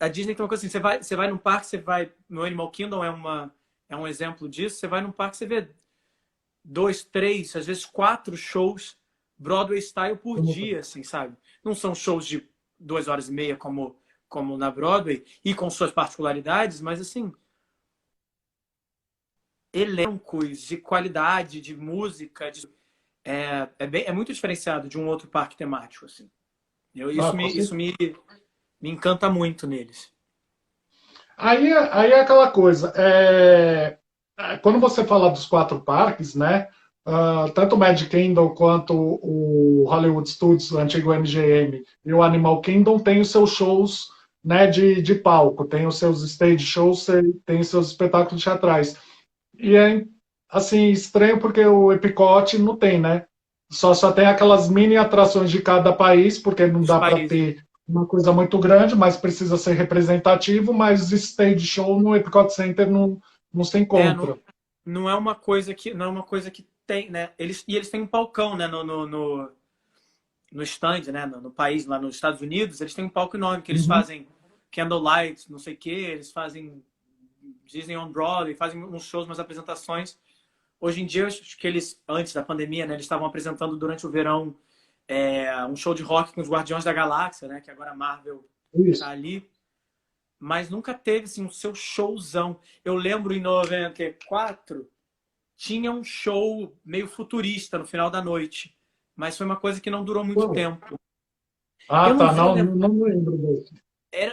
A Disney tem uma coisa assim, você vai num parque, você vai no Animal Kingdom, é um exemplo disso, você vai num parque, você vê 2, 3, às vezes 4 shows Broadway style por dia, assim, sabe? Não são shows de 2 horas e meia como na Broadway e com suas particularidades, mas assim, elencos de qualidade, de música, é muito diferenciado de um outro parque temático, assim. Me encanta muito neles. Aí é aquela coisa. Quando você fala dos 4 parques, né? Tanto o Magic Kingdom quanto o Hollywood Studios, o antigo MGM, e o Animal Kingdom têm os seus shows, né, de palco, tem os seus stage shows, tem os seus espetáculos teatrais. E é assim estranho porque o Epicote não tem, né? Só tem aquelas mini atrações de cada país, porque não Os dá para países. ter uma coisa muito grande, mas precisa ser representativo, mas stage show no Epcot Center não se Não, encontra. não é uma coisa que tem, né? Eles têm um palcão, né, no stand, né, no país, lá nos Estados Unidos, eles têm um palco enorme, que eles Uhum. fazem Candlelight, não sei o quê, eles fazem Disney on Broadway, fazem uns shows, umas apresentações. Hoje em dia, acho que eles, antes da pandemia, né, eles estavam apresentando durante o verão um show de rock com os Guardiões da Galáxia, né, que agora a Marvel tá Isso. ali, mas nunca teve assim, um seu showzão. Eu lembro em 94, tinha um show meio futurista no final da noite, mas foi uma coisa que não durou muito Bom, tempo. ah, Eu não tá, vou não, lembrar. não lembro desse.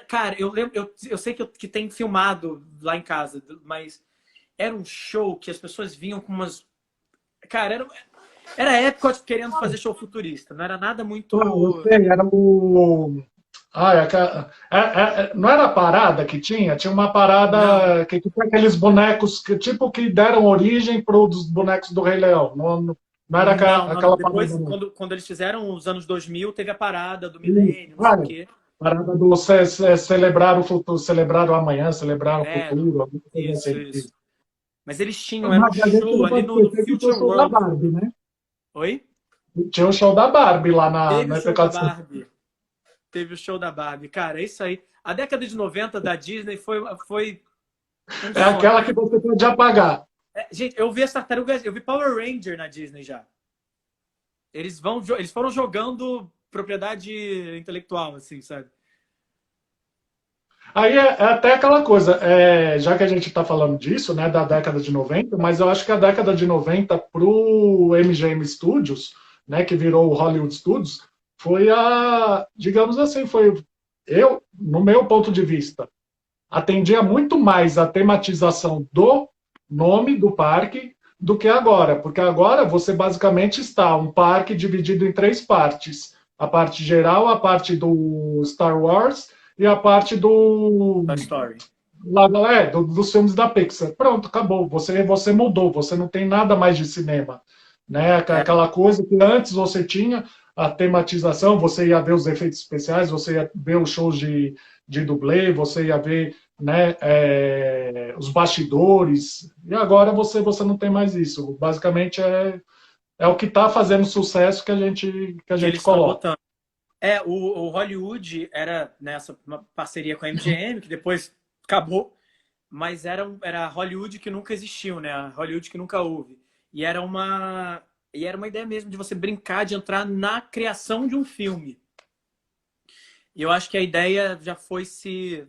Cara, eu lembro, eu sei que tem filmado lá em casa, mas era um show que as pessoas vinham com umas. Cara, era Epcot querendo fazer show futurista, não era nada Ah, eu muito. sei, era o. Ah, não era a parada que tinha? Tinha uma Não, parada que tinha aqueles bonecos que tipo que deram origem para os bonecos do Rei Leão. Não era não. aquela parada, Depois, não. quando eles fizeram os anos 2000, teve a parada do milênio, não sei Ah, o quê. parada do celebrar o futuro, celebrar o amanhã, celebrar o É, futuro, alguma coisa isso, assim. isso. Mas eles tinham, era um Mas a gente show não ali pode no esquecer que tinha o Future show da World. Barbie, né? Oi? Tinha o show da Barbie lá Teve no o show da EPK. Barbie. Teve o show da Barbie. Cara, é isso aí. A década de 90 da Disney foi um É sonho. aquela que você pode apagar. Gente, eu vi as tartarugas, eu vi Power Ranger na Disney já. Eles foram jogando propriedade intelectual, assim, sabe? Aí é até aquela coisa, já que a gente está falando disso, né, da década de 90, mas eu acho que a década de 90 para o MGM Studios, né, que virou o Hollywood Studios, foi digamos assim, no meu ponto de vista, atendia muito mais a tematização do nome do parque do que agora, porque agora você basicamente está um parque dividido em 3 partes. A parte geral, a parte do Star Wars e a parte Toy Story. dos filmes da Pixar. Pronto, acabou. Você mudou, você não tem nada mais de cinema. Né? É, Aquela coisa que antes você tinha a tematização, você ia ver os efeitos especiais, você ia ver os shows de dublê, você ia ver, né, os bastidores, e agora você não tem mais isso. Basicamente é o que está fazendo sucesso que a que gente eles estão coloca. botando. O Hollywood era nessa uma parceria com a MGM, que depois acabou, mas era Hollywood que nunca existiu, né? A Hollywood que nunca houve. E era uma ideia mesmo de você brincar, de entrar na criação de um filme. E eu acho que a ideia já foi se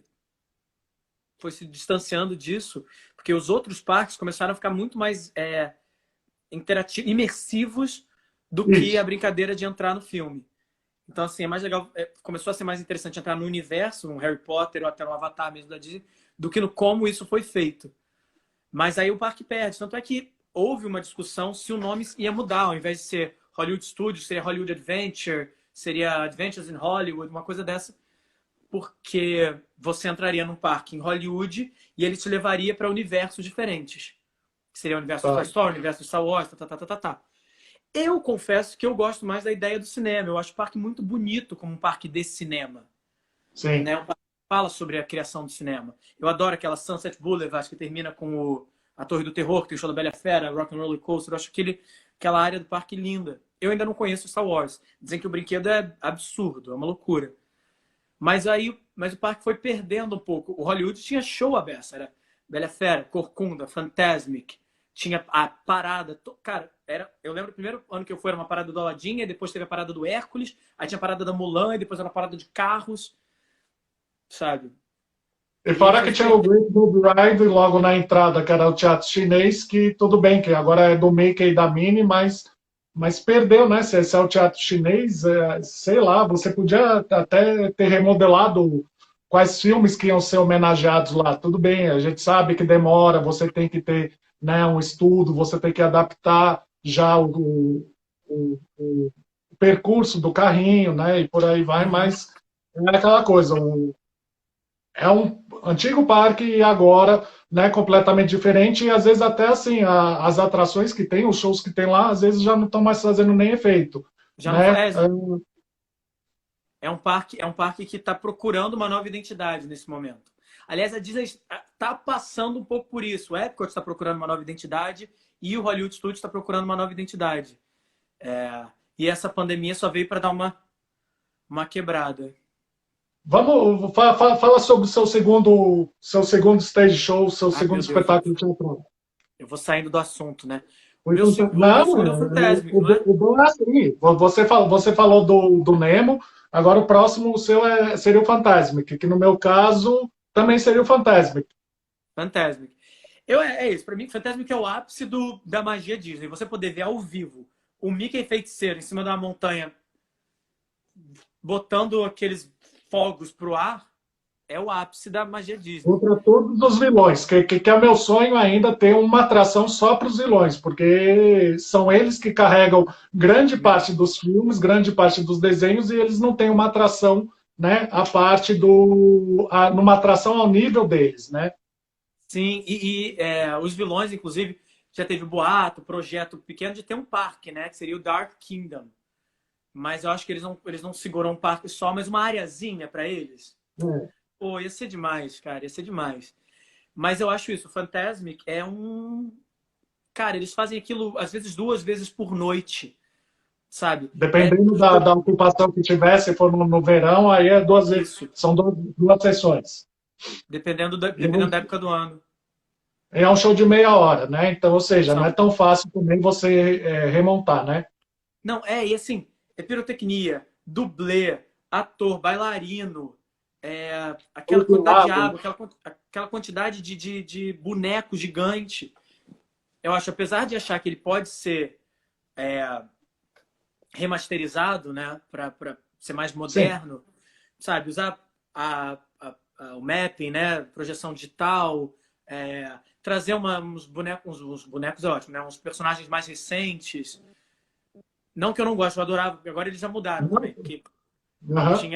distanciando disso, porque os outros parques começaram a ficar muito mais interativos, imersivos do que a Isso. brincadeira de entrar no filme. Então, assim, é mais legal, começou a ser mais interessante entrar no universo, no Harry Potter ou até no Avatar mesmo da Disney, do que no como isso foi feito. Mas aí o parque perde. Tanto é que houve uma discussão se o nome ia mudar, ao invés de ser Hollywood Studios, seria Hollywood Adventure, seria Adventures in Hollywood, uma coisa dessa, porque você entraria num parque em Hollywood e ele te levaria para universos diferentes. Que seria o universo de Toy Tá. Story, o universo de Star Wars, tá. Eu confesso que eu gosto mais da ideia do cinema. Eu acho o parque muito bonito como um parque de cinema. Sim. Né? fala sobre a criação do cinema. Eu adoro aquela Sunset Boulevard que termina com a Torre do Terror, que tem o show da Bela Fera, Rock and Roller Coaster. Eu acho aquela área do parque linda. Eu ainda não conheço Star Wars. Dizem que o brinquedo é absurdo, é uma loucura. Mas o parque foi perdendo um pouco. O Hollywood tinha show aberto, era Bela Fera, Corcunda, Fantasmic, tinha a parada. Cara, eu lembro o primeiro ano que eu fui era uma parada do Aladdin, e depois teve a parada do Hércules, aí tinha a parada da Mulan, e depois era uma parada de carros, sabe? E fora que tinha o Great Book Ride logo na entrada, que era o teatro chinês, que tudo bem, que agora é do Mickey e da Minnie, mas perdeu, né? Se esse é o teatro chinês, sei lá, você podia até ter remodelado quais filmes que iam ser homenageados lá. Tudo bem, a gente sabe que demora, você tem que ter, né, um estudo, você tem que adaptar já o percurso do carrinho, né? E por aí vai, mas é aquela coisa, é um antigo parque e agora, né, completamente diferente, e às vezes até assim, as atrações que tem, os shows que tem lá, às vezes já não estão mais fazendo nem efeito, Já não né? faz. É um parque que está procurando uma nova identidade nesse momento. Aliás, a Disney está passando um pouco por isso. O Epcot está procurando uma nova identidade e o Hollywood Studios está procurando uma nova identidade. E essa pandemia só veio para dar uma quebrada. Vamos, fala sobre o seu segundo stage show, seu Ai, segundo meu Deus, espetáculo teatral. eu vou saindo do assunto, né? O Foi meu, fanta- o meu Não, segundo é o Fantasmic, não é? o bom é assim. Você falou do Nemo, agora o próximo o seu seria o Fantasmic, que no meu caso também seria o Fantasmic. Fantasmic. É isso. Para mim, Fantasmic é o ápice da magia Disney. Você poder ver ao vivo o Mickey feiticeiro em cima de uma montanha botando aqueles fogos pro ar é o ápice da magia Disney. Contra todos os vilões, que é o meu sonho ainda ter uma atração só para os vilões, porque são eles que carregam grande parte dos filmes, grande parte dos desenhos, e eles não têm uma atração, né, a parte numa atração ao nível deles, né? Sim, os vilões, inclusive, já teve o boato, projeto pequeno de ter um parque, né? Que seria o Dark Kingdom. Mas eu acho que eles não seguram um parque só, mas uma areazinha para eles. Pô, ia ser demais, cara, ia ser demais. Mas eu acho isso, o Fantasmic é um... Cara, eles fazem aquilo, às vezes, 2 vezes por noite, sabe? Dependendo da ocupação que tiver, se for no verão, aí é duas vezes, Isso, são duas sessões. dependendo da época do ano. É um show de meia hora, né? Então, ou seja, não é São. tão fácil também você remontar, né? Não, e assim, é pirotecnia, dublê, ator, bailarino, aquela Todo quantidade de lado. água, aquela quantidade de boneco gigante. Eu acho, apesar de achar que ele pode ser remasterizado, né, para ser mais Sim. moderno, sabe, usar o mapping, né, projeção digital, trazer uns bonecos é ótimo, né, uns personagens mais recentes. Não que eu não gosto, eu adorava, agora eles já mudaram também, porque Uhum.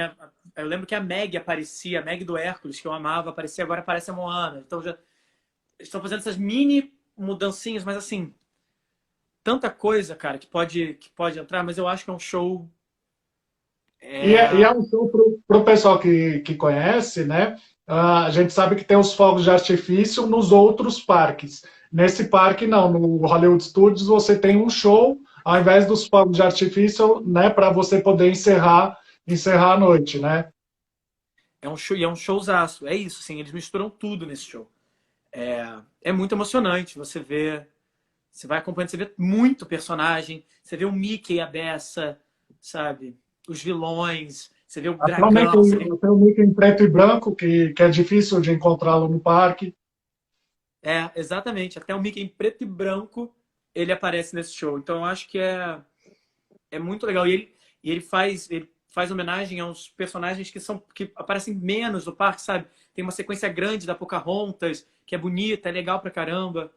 eu lembro que a Meg aparecia, a Meg do Hércules, que eu amava, aparecia, agora aparece a Moana. Então já estão fazendo essas mini mudancinhas, mas assim, tanta coisa, cara, que pode entrar, mas eu acho que é um show. E é um show para o pessoal que conhece, né? A gente sabe que tem os fogos de artifício nos outros parques. Nesse parque, não. No Hollywood Studios, você tem um show, ao invés dos fogos de artifício, né? Para você poder encerrar a noite, né? É um show, e é um showzaço. É isso, assim, eles misturam tudo nesse show. É muito emocionante. Você vai acompanhando, você vê muito personagem, você vê o Mickey, a Bessa, sabe? Os vilões, você vê o Atualmente, dragão. tem o Mickey em preto e branco, que é difícil de encontrá-lo no parque. Exatamente. Até o Mickey em preto e branco, ele aparece nesse show. Então eu acho que é muito legal. E ele faz homenagem aos personagens que aparecem menos no parque, sabe? Tem uma sequência grande da Pocahontas, que é bonita, é legal pra caramba.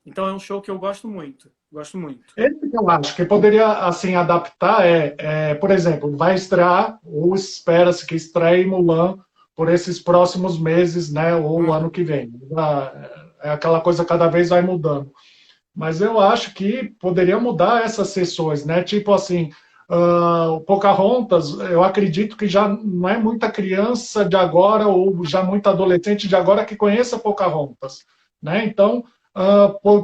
Então é um show que eu gosto muito. Gosto muito. Esse que eu acho que poderia assim adaptar por exemplo, vai estrear ou espera-se que estreie Mulan por esses próximos meses, né, ou o ano Uhum. que vem. É aquela coisa cada vez vai mudando. Mas eu acho que poderia mudar essas sessões, né? Tipo assim, o Pocahontas, eu acredito que já não é muita criança de agora ou já muita adolescente de agora que conheça Pocahontas, né? Então,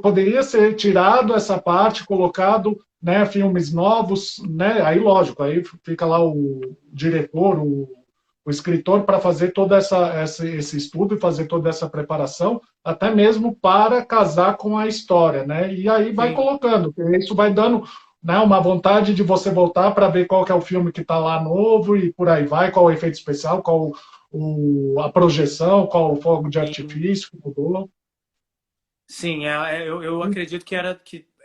poderia ser tirado essa parte, colocado, né, filmes novos, né? Aí, lógico, aí fica lá o diretor, o escritor para fazer todo esse estudo e fazer toda essa preparação, até mesmo para casar com a história, né? E aí vai Sim. colocando, isso vai dando, né, uma vontade de você voltar para ver qual que é o filme que está lá novo e por aí vai, qual o efeito especial, qual a projeção, qual o fogo de Sim, artifício que mudou. sim, eu acredito que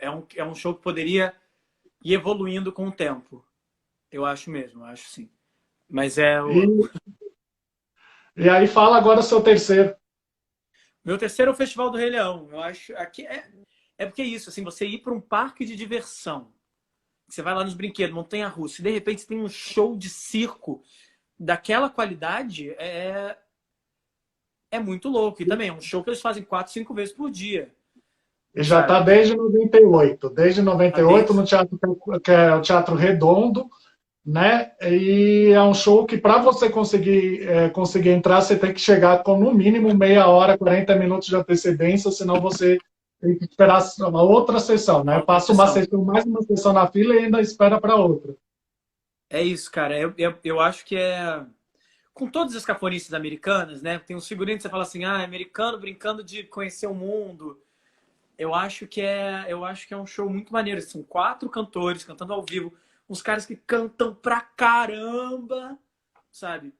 é um show que poderia ir evoluindo com o tempo. Eu acho mesmo, eu acho sim. Mas E, e aí fala agora o seu terceiro. meu terceiro é o Festival do Rei Leão. Eu acho aqui é porque é isso, assim, você ir para um parque de diversão. Você vai lá nos brinquedos, montanha-russa, e de repente você tem um show de circo daquela qualidade, é muito louco. E também é um show que eles fazem 4, 5 vezes por dia, E já está sabe? desde 98. Desde A 98 no desde teatro, que é o Teatro Redondo, né? E é um show que para você conseguir entrar, você tem que chegar com no mínimo meia hora, 40 minutos de antecedência, senão você tem que esperar uma outra sessão, a né? outra Passa uma sessão. sessão, mais uma sessão na fila e ainda espera para outra. É isso, cara. Eu acho que com todas as cafonices americanas, né? Tem uns figurinos que você fala assim, americano brincando de conhecer o mundo. Eu acho que é um show muito maneiro. São 4 cantores cantando ao vivo, uns caras que cantam pra caramba, sabe?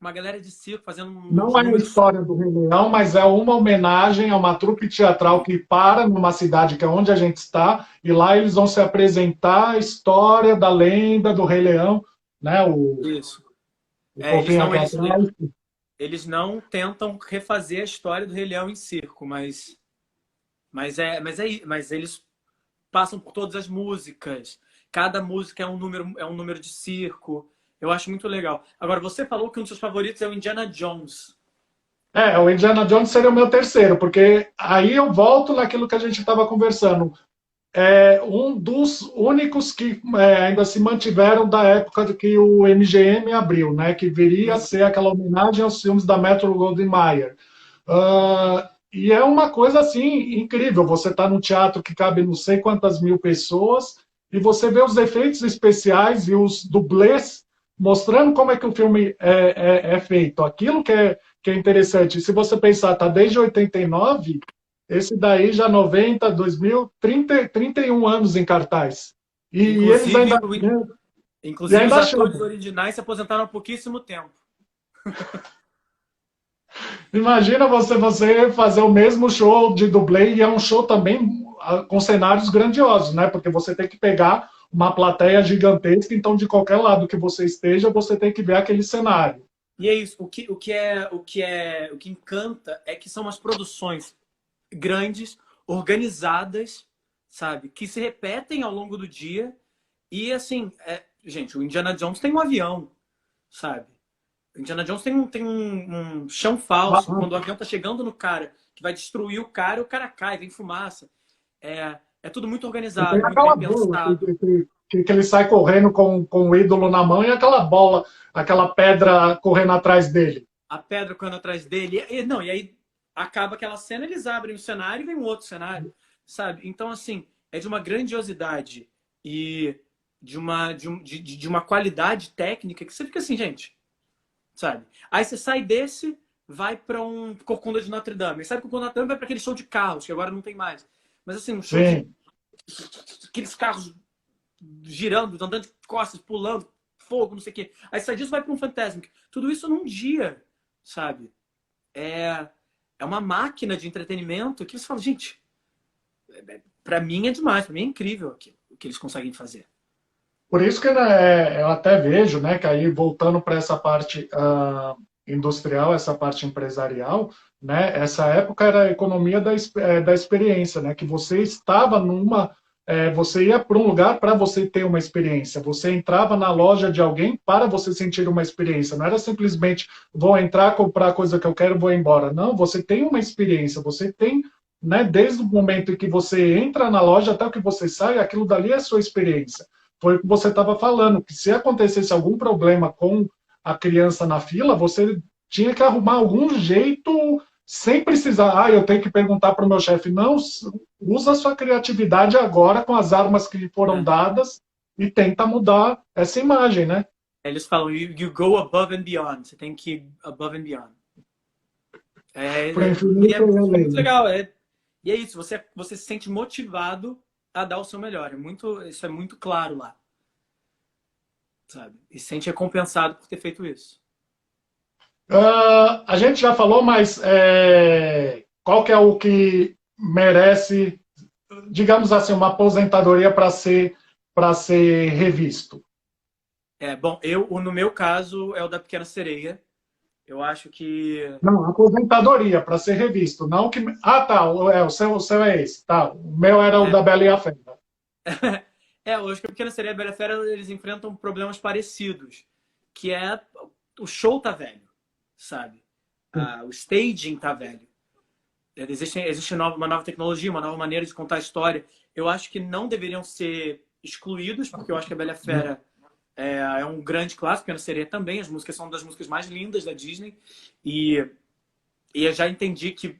Uma galera de circo fazendo uns Não é a números. história do Rei Leão, mas é uma homenagem a uma trupe teatral que para numa cidade que é onde a gente está, e lá eles vão se apresentar a história da lenda do Rei Leão, né? Isso. O Eles fofinho não, aqui eles, atrás. eles não tentam refazer a história do Rei Leão em circo, mas eles passam por todas as músicas. Cada música é um número de circo. Eu acho muito legal. Agora, você falou que um dos seus favoritos é o Indiana Jones. O Indiana Jones seria o meu terceiro, porque aí eu volto naquilo que a gente estava conversando. É um dos únicos que ainda se mantiveram da época de que o MGM abriu, né? Que viria a Uhum. ser aquela homenagem aos filmes da Metro Goldwyn Mayer. E é uma coisa assim incrível. Você está num teatro que cabe não sei quantas mil pessoas e você vê os efeitos especiais e os dublês mostrando como é que o filme é feito. Aquilo que é interessante. Se você pensar, tá desde 89, esse daí já 90, 2000, 30, 31 anos em cartaz. E eles Inclusive, ainda, né, e inclusive, os ainda atores chamam. originais se aposentaram há pouquíssimo tempo. Imagina você fazer o mesmo show de dublê e é um show também com cenários grandiosos, né? Porque você tem que pegar uma plateia gigantesca, então de qualquer lado que você esteja, você tem que ver aquele cenário. E é isso. O que encanta é que são as produções grandes, organizadas, sabe? Que se repetem ao longo do dia. E assim, gente, o Indiana Jones tem um avião, sabe? O Indiana Jones tem um chão falso. Quando o avião tá chegando no cara, que vai destruir o cara cai, vem fumaça. É tudo muito E tem organizado, muito aquela bem bola pensado. que ele sai correndo com o ídolo na mão e aquela bola, aquela pedra correndo atrás dele. A pedra correndo atrás dele. Não, e aí acaba aquela cena, eles abrem o cenário e vem um outro cenário, sabe? Então, assim, é de uma grandiosidade e de uma qualidade técnica que você fica assim, gente, sabe? Aí você sai desse, vai para um Corcunda de Notre Dame. E sabe que o Corcunda de Notre Dame vai para aquele show de carros, que agora não tem mais. Mas, assim, um show de Sim. aqueles carros girando, andando de costas, pulando, fogo, não sei o quê. Aí sai disso, vai para um Fantasmic. Tudo isso num dia, sabe? É uma máquina de entretenimento que você fala, gente, pra mim é demais, pra mim é incrível o que eles conseguem fazer. Por isso que né, eu até vejo, né, que aí voltando para essa parte industrial, essa parte empresarial, né, essa época era a economia da experiência, né, que você estava você ia para um lugar para você ter uma experiência, você entrava na loja de alguém para você sentir uma experiência, não era simplesmente vou entrar, comprar a coisa que eu quero, vou embora. Não, você tem uma experiência, você tem, né, desde o momento em que você entra na loja até o que você sai, aquilo dali é a sua experiência. foi o que você estava falando, que se acontecesse algum problema com a criança na fila, você tinha que arrumar algum jeito, sem precisar, eu tenho que perguntar para o meu chefe. Não, usa a sua criatividade agora com as armas que lhe foram É. dadas e tenta mudar essa imagem, né? Eles falam, you go above and beyond. Você tem que ir above and beyond. Para E é infinito e muito além. legal. E é isso, você se sente motivado a dar o seu melhor. Isso é muito claro lá. Sabe? E se sente recompensado por ter feito isso. A gente já falou, mas qual que é o que merece, digamos assim, uma aposentadoria para ser revisto? Bom, no meu caso, é o da Pequena Sereia. Eu acho que... Não, aposentadoria para ser revisto, não que. Ah, tá. O seu é esse, tá? O meu era o da Bela e a Fera. Eu acho que a Pequena Sereia e a Bela e a Fera, eles enfrentam problemas parecidos, que é o show tá velho, sabe? O staging tá velho. Existe uma nova tecnologia, uma nova maneira de contar a história. Eu acho que não deveriam ser excluídos, porque eu acho que a Bela e a Fera é um grande clássico, a Pequena Sereia também. As músicas são uma das músicas mais lindas da Disney. E eu já entendi que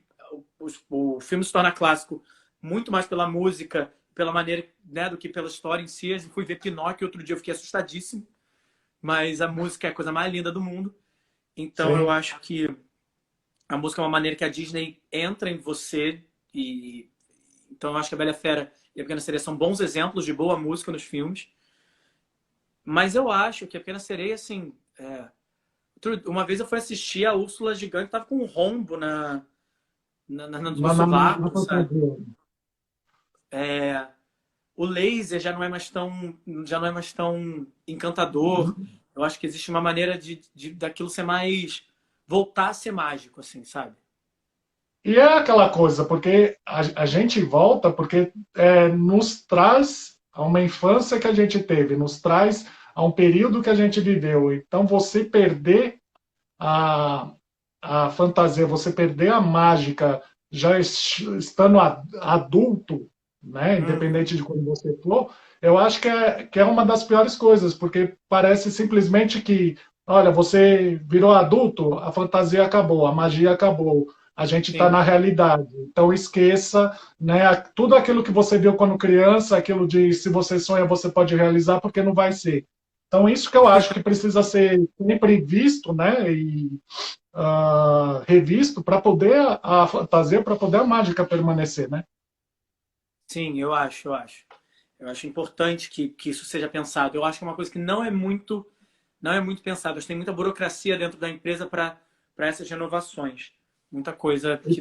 o filme se torna clássico muito mais pela música, pela maneira, né, do que pela história em si. Eu fui ver Pinóquio outro dia, eu fiquei assustadíssimo. Mas a música é a coisa mais linda do mundo. Então Sim. eu acho que a música é uma maneira que a Disney entra em você. Então eu acho que a Bela e a Fera e a Pequena Sereia são bons exemplos de boa música nos filmes. Mas eu acho que a Pequena Sereia, assim... Uma vez eu fui assistir a Úrsula Gigante, tava com um rombo no sovaco, sabe? O laser já não é mais tão encantador. Eu acho que existe uma maneira daquilo ser mais... voltar a ser mágico, assim, sabe? E é aquela coisa, porque a gente volta porque nos traz a uma infância que a gente teve, nos traz a um período que a gente viveu. Então, você perder a, a fantasia, você perder a mágica já estando adulto, né, independente de como você for, eu acho que é uma das piores coisas, porque parece simplesmente que, olha, você virou adulto, a fantasia acabou, a magia acabou, a gente está Sim. na realidade. Então esqueça, né, tudo aquilo que você viu quando criança, aquilo de se você sonha, você pode realizar, porque não vai ser. Então, isso que eu acho que precisa ser sempre visto, né, e revisto para poder a fantasia, para poder a mágica permanecer, né? Sim, eu acho. Eu acho importante que isso seja pensado. Eu acho que é uma coisa que não é muito pensado. Acho que tem muita burocracia dentro da empresa para essas renovações. Muita coisa E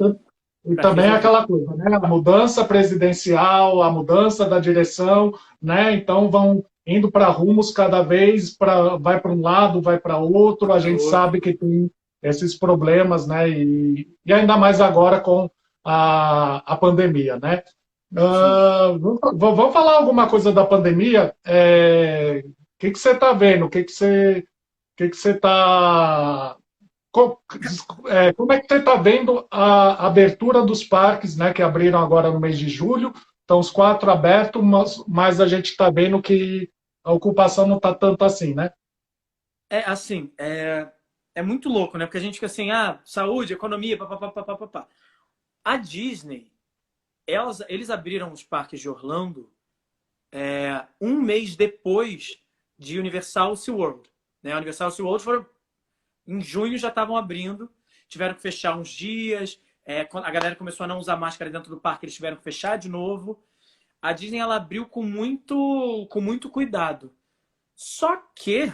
para também é resolver. aquela coisa, né? A mudança presidencial, a mudança da direção, né? Então vão indo para rumos cada vez vai para um lado, vai para outro. A gente sabe que tem esses problemas, né? E ainda mais agora com a pandemia, né? Vamos falar alguma coisa da pandemia? O que você está vendo? O que você está como é que você está vendo a abertura dos parques, né, que abriram agora no mês de julho? Estão os 4 abertos, mas a gente está vendo que a ocupação não está tanto assim, né? Assim, é muito louco, né? Porque a gente fica assim, saúde, economia, papapá. A Disney, eles abriram os parques de Orlando um mês depois de Universal SeaWorld. Né? A Universal SeaWorld em junho já estavam abrindo, tiveram que fechar uns dias, a galera começou a não usar máscara dentro do parque, eles tiveram que fechar de novo. A Disney, ela abriu com muito cuidado. Só que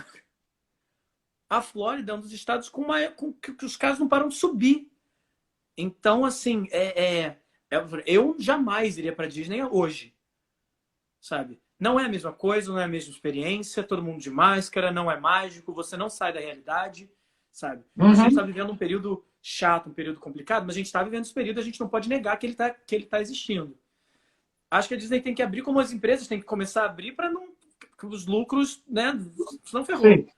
a Flórida é um dos estados que os casos não param de subir. Então, assim, eu jamais iria para Disney hoje, sabe? Não é a mesma coisa, não é a mesma experiência, todo mundo de máscara, não é mágico, você não sai da realidade, sabe? A gente está vivendo um período chato, um período complicado, mas a gente está vivendo esse período, a gente não pode negar que ele tá existindo. Acho que a Disney tem que abrir como as empresas têm que começar a abrir para não os lucros, né? Senão ferrou. Sim.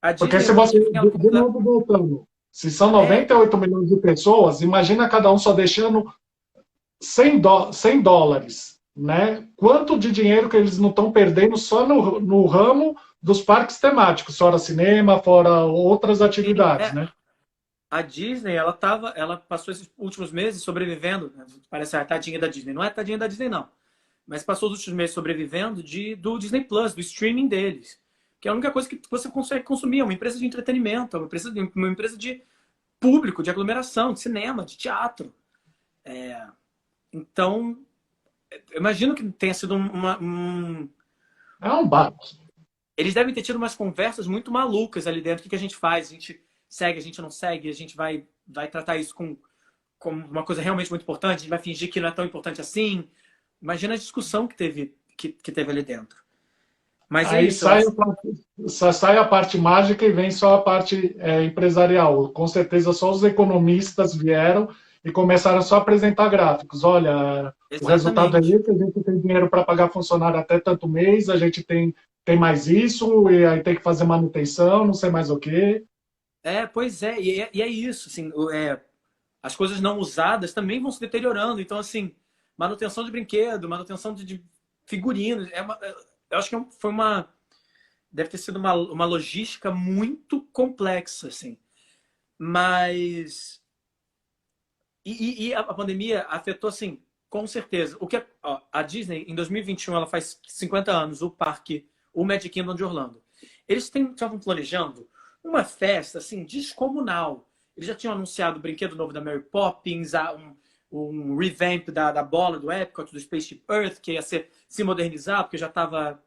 A Porque Disney se você, hoje de novo voltando, se são 98 milhões de pessoas, imagina cada um só deixando 100 dólares. né? Quanto de dinheiro que eles não estão perdendo só no ramo dos parques temáticos, fora cinema, fora outras Sim, atividades, né? a Disney, ela passou esses últimos meses sobrevivendo, né? Parece a tadinha da Disney. Não é tadinha da Disney, não. Mas passou os últimos meses sobrevivendo do Disney Plus, do streaming deles. Que é a única coisa que você consegue consumir. É uma empresa de entretenimento, é uma empresa de público, de aglomeração, de cinema, de teatro. Então, eu imagino que tenha sido É um baque. Eles devem ter tido umas conversas muito malucas ali dentro. O que a gente faz? A gente segue, a gente não segue? A gente vai tratar isso como uma coisa realmente muito importante? A gente vai fingir que não é tão importante assim? Imagina a discussão que teve ali dentro. Mas é Aí isso, eu acho. sai a parte mágica e vem só a parte empresarial. Com certeza só os economistas vieram e começaram só a apresentar gráficos. Olha, o resultado é Exatamente. esse, a gente tem dinheiro para pagar funcionário até tanto mês, a gente tem mais isso, e aí tem que fazer manutenção, não sei mais o quê. Pois é, e é isso, assim, as coisas não usadas também vão se deteriorando. Então, assim, manutenção de brinquedo, manutenção de figurinos, eu acho que deve ter sido uma logística muito complexa, assim. Mas e a pandemia afetou, assim, com certeza. A Disney, em 2021, ela faz 50 anos, o Magic Kingdom de Orlando. Eles estavam planejando uma festa, assim, descomunal. Eles já tinham anunciado o brinquedo novo da Mary Poppins, um revamp da bola do Epcot, do Spaceship Earth, que ia se modernizar, porque já estava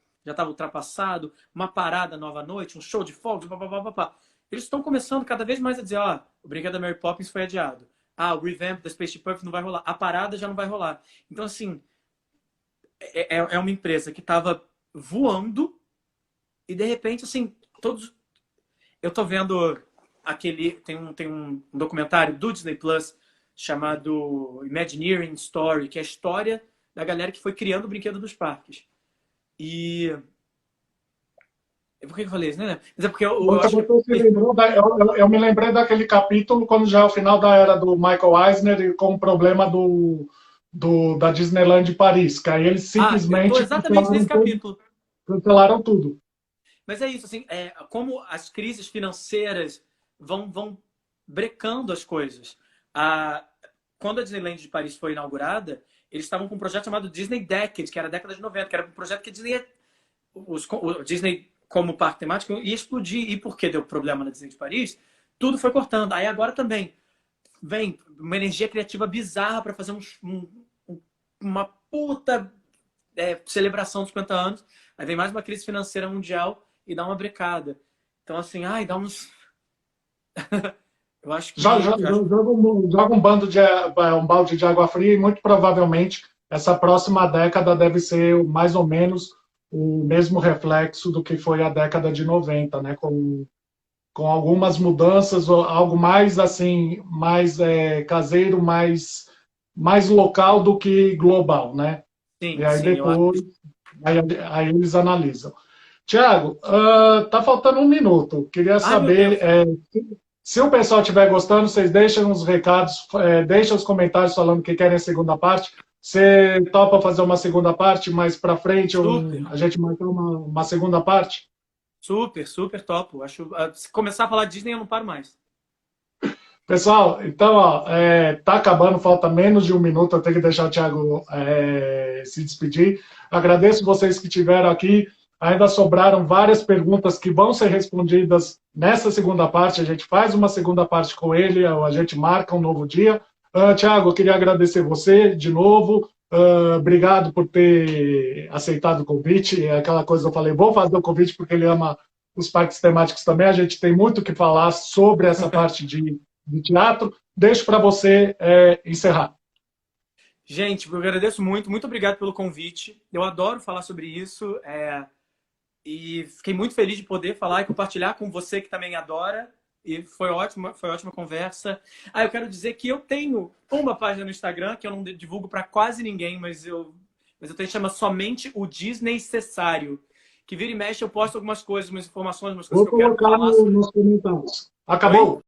ultrapassado, uma parada nova à noite, um show de fogos, papapá. Eles estão começando cada vez mais a dizer, o brinquedo da Mary Poppins foi adiado. O revamp da Spaceship Earth não vai rolar. A parada já não vai rolar. Então, assim, é uma empresa que estava voando e, de repente, assim, todos... Eu tô vendo tem um documentário do Disney Plus chamado Imagineering Story, que é a história da galera que foi criando o brinquedo dos parques. E... Por que eu falei isso, né? Mas é porque eu acho que... Você se lembrou eu me lembrei daquele capítulo quando já é o final da era do Michael Eisner e com o problema da Disneyland de Paris, que aí eles Eu tô simplesmente exatamente nesse capítulo. cancelaram tudo. Mas é isso, assim, como as crises financeiras vão brecando as coisas. Quando a Disneyland de Paris foi inaugurada, eles estavam com um projeto chamado Disney Decade, que era a década de 90, que era um projeto que a Disney, o Disney como parque temático ia explodir. E porque deu problema na Disney de Paris, tudo foi cortando. Aí agora também vem uma energia criativa bizarra para fazer uma puta celebração dos 50 anos. Aí vem mais uma crise financeira mundial e dá uma brecada. Então, assim, dá uns... Eu acho que... Joga um balde de água fria e muito provavelmente essa próxima década deve ser mais ou menos o mesmo reflexo do que foi a década de 90, né? Com algumas mudanças, algo mais assim, mais caseiro, mais local do que global, né? E Sim, aí sim, eu acho. depois, aí eles analisam. Tiago, tá faltando um minuto. Queria Ai, meu saber Deus. se o pessoal estiver gostando, vocês deixam os recados, deixam os comentários falando que querem a segunda parte. Você topa fazer uma segunda parte mais para frente, Super, a gente marcar uma segunda parte? super, super top. Acho, se começar a falar Disney, eu não paro mais. Pessoal, então, tá acabando, falta menos de um minuto, eu tenho que deixar o Thiago se despedir. Agradeço vocês que estiveram aqui. Ainda sobraram várias perguntas que vão ser respondidas nessa segunda parte. A gente faz uma segunda parte com ele, a gente marca um novo dia. Thiago, eu queria agradecer você de novo. Obrigado por ter aceitado o convite. É aquela coisa que eu falei, vou fazer o convite porque ele ama os parques temáticos também. A gente tem muito o que falar sobre essa parte de teatro. Deixo para você encerrar. Gente, eu agradeço muito. Muito obrigado pelo convite. Eu adoro falar sobre isso. E fiquei muito feliz de poder falar e compartilhar com você que também adora. E foi ótima conversa. Eu quero dizer que eu tenho uma página no Instagram que eu não divulgo para quase ninguém, mas eu tenho, chama somente o Disney Cessário. Que vira e mexe eu posto algumas coisas, umas informações, umas coisas Vou que eu quero colocar falar sobre. nos comentários. Oi? Acabou?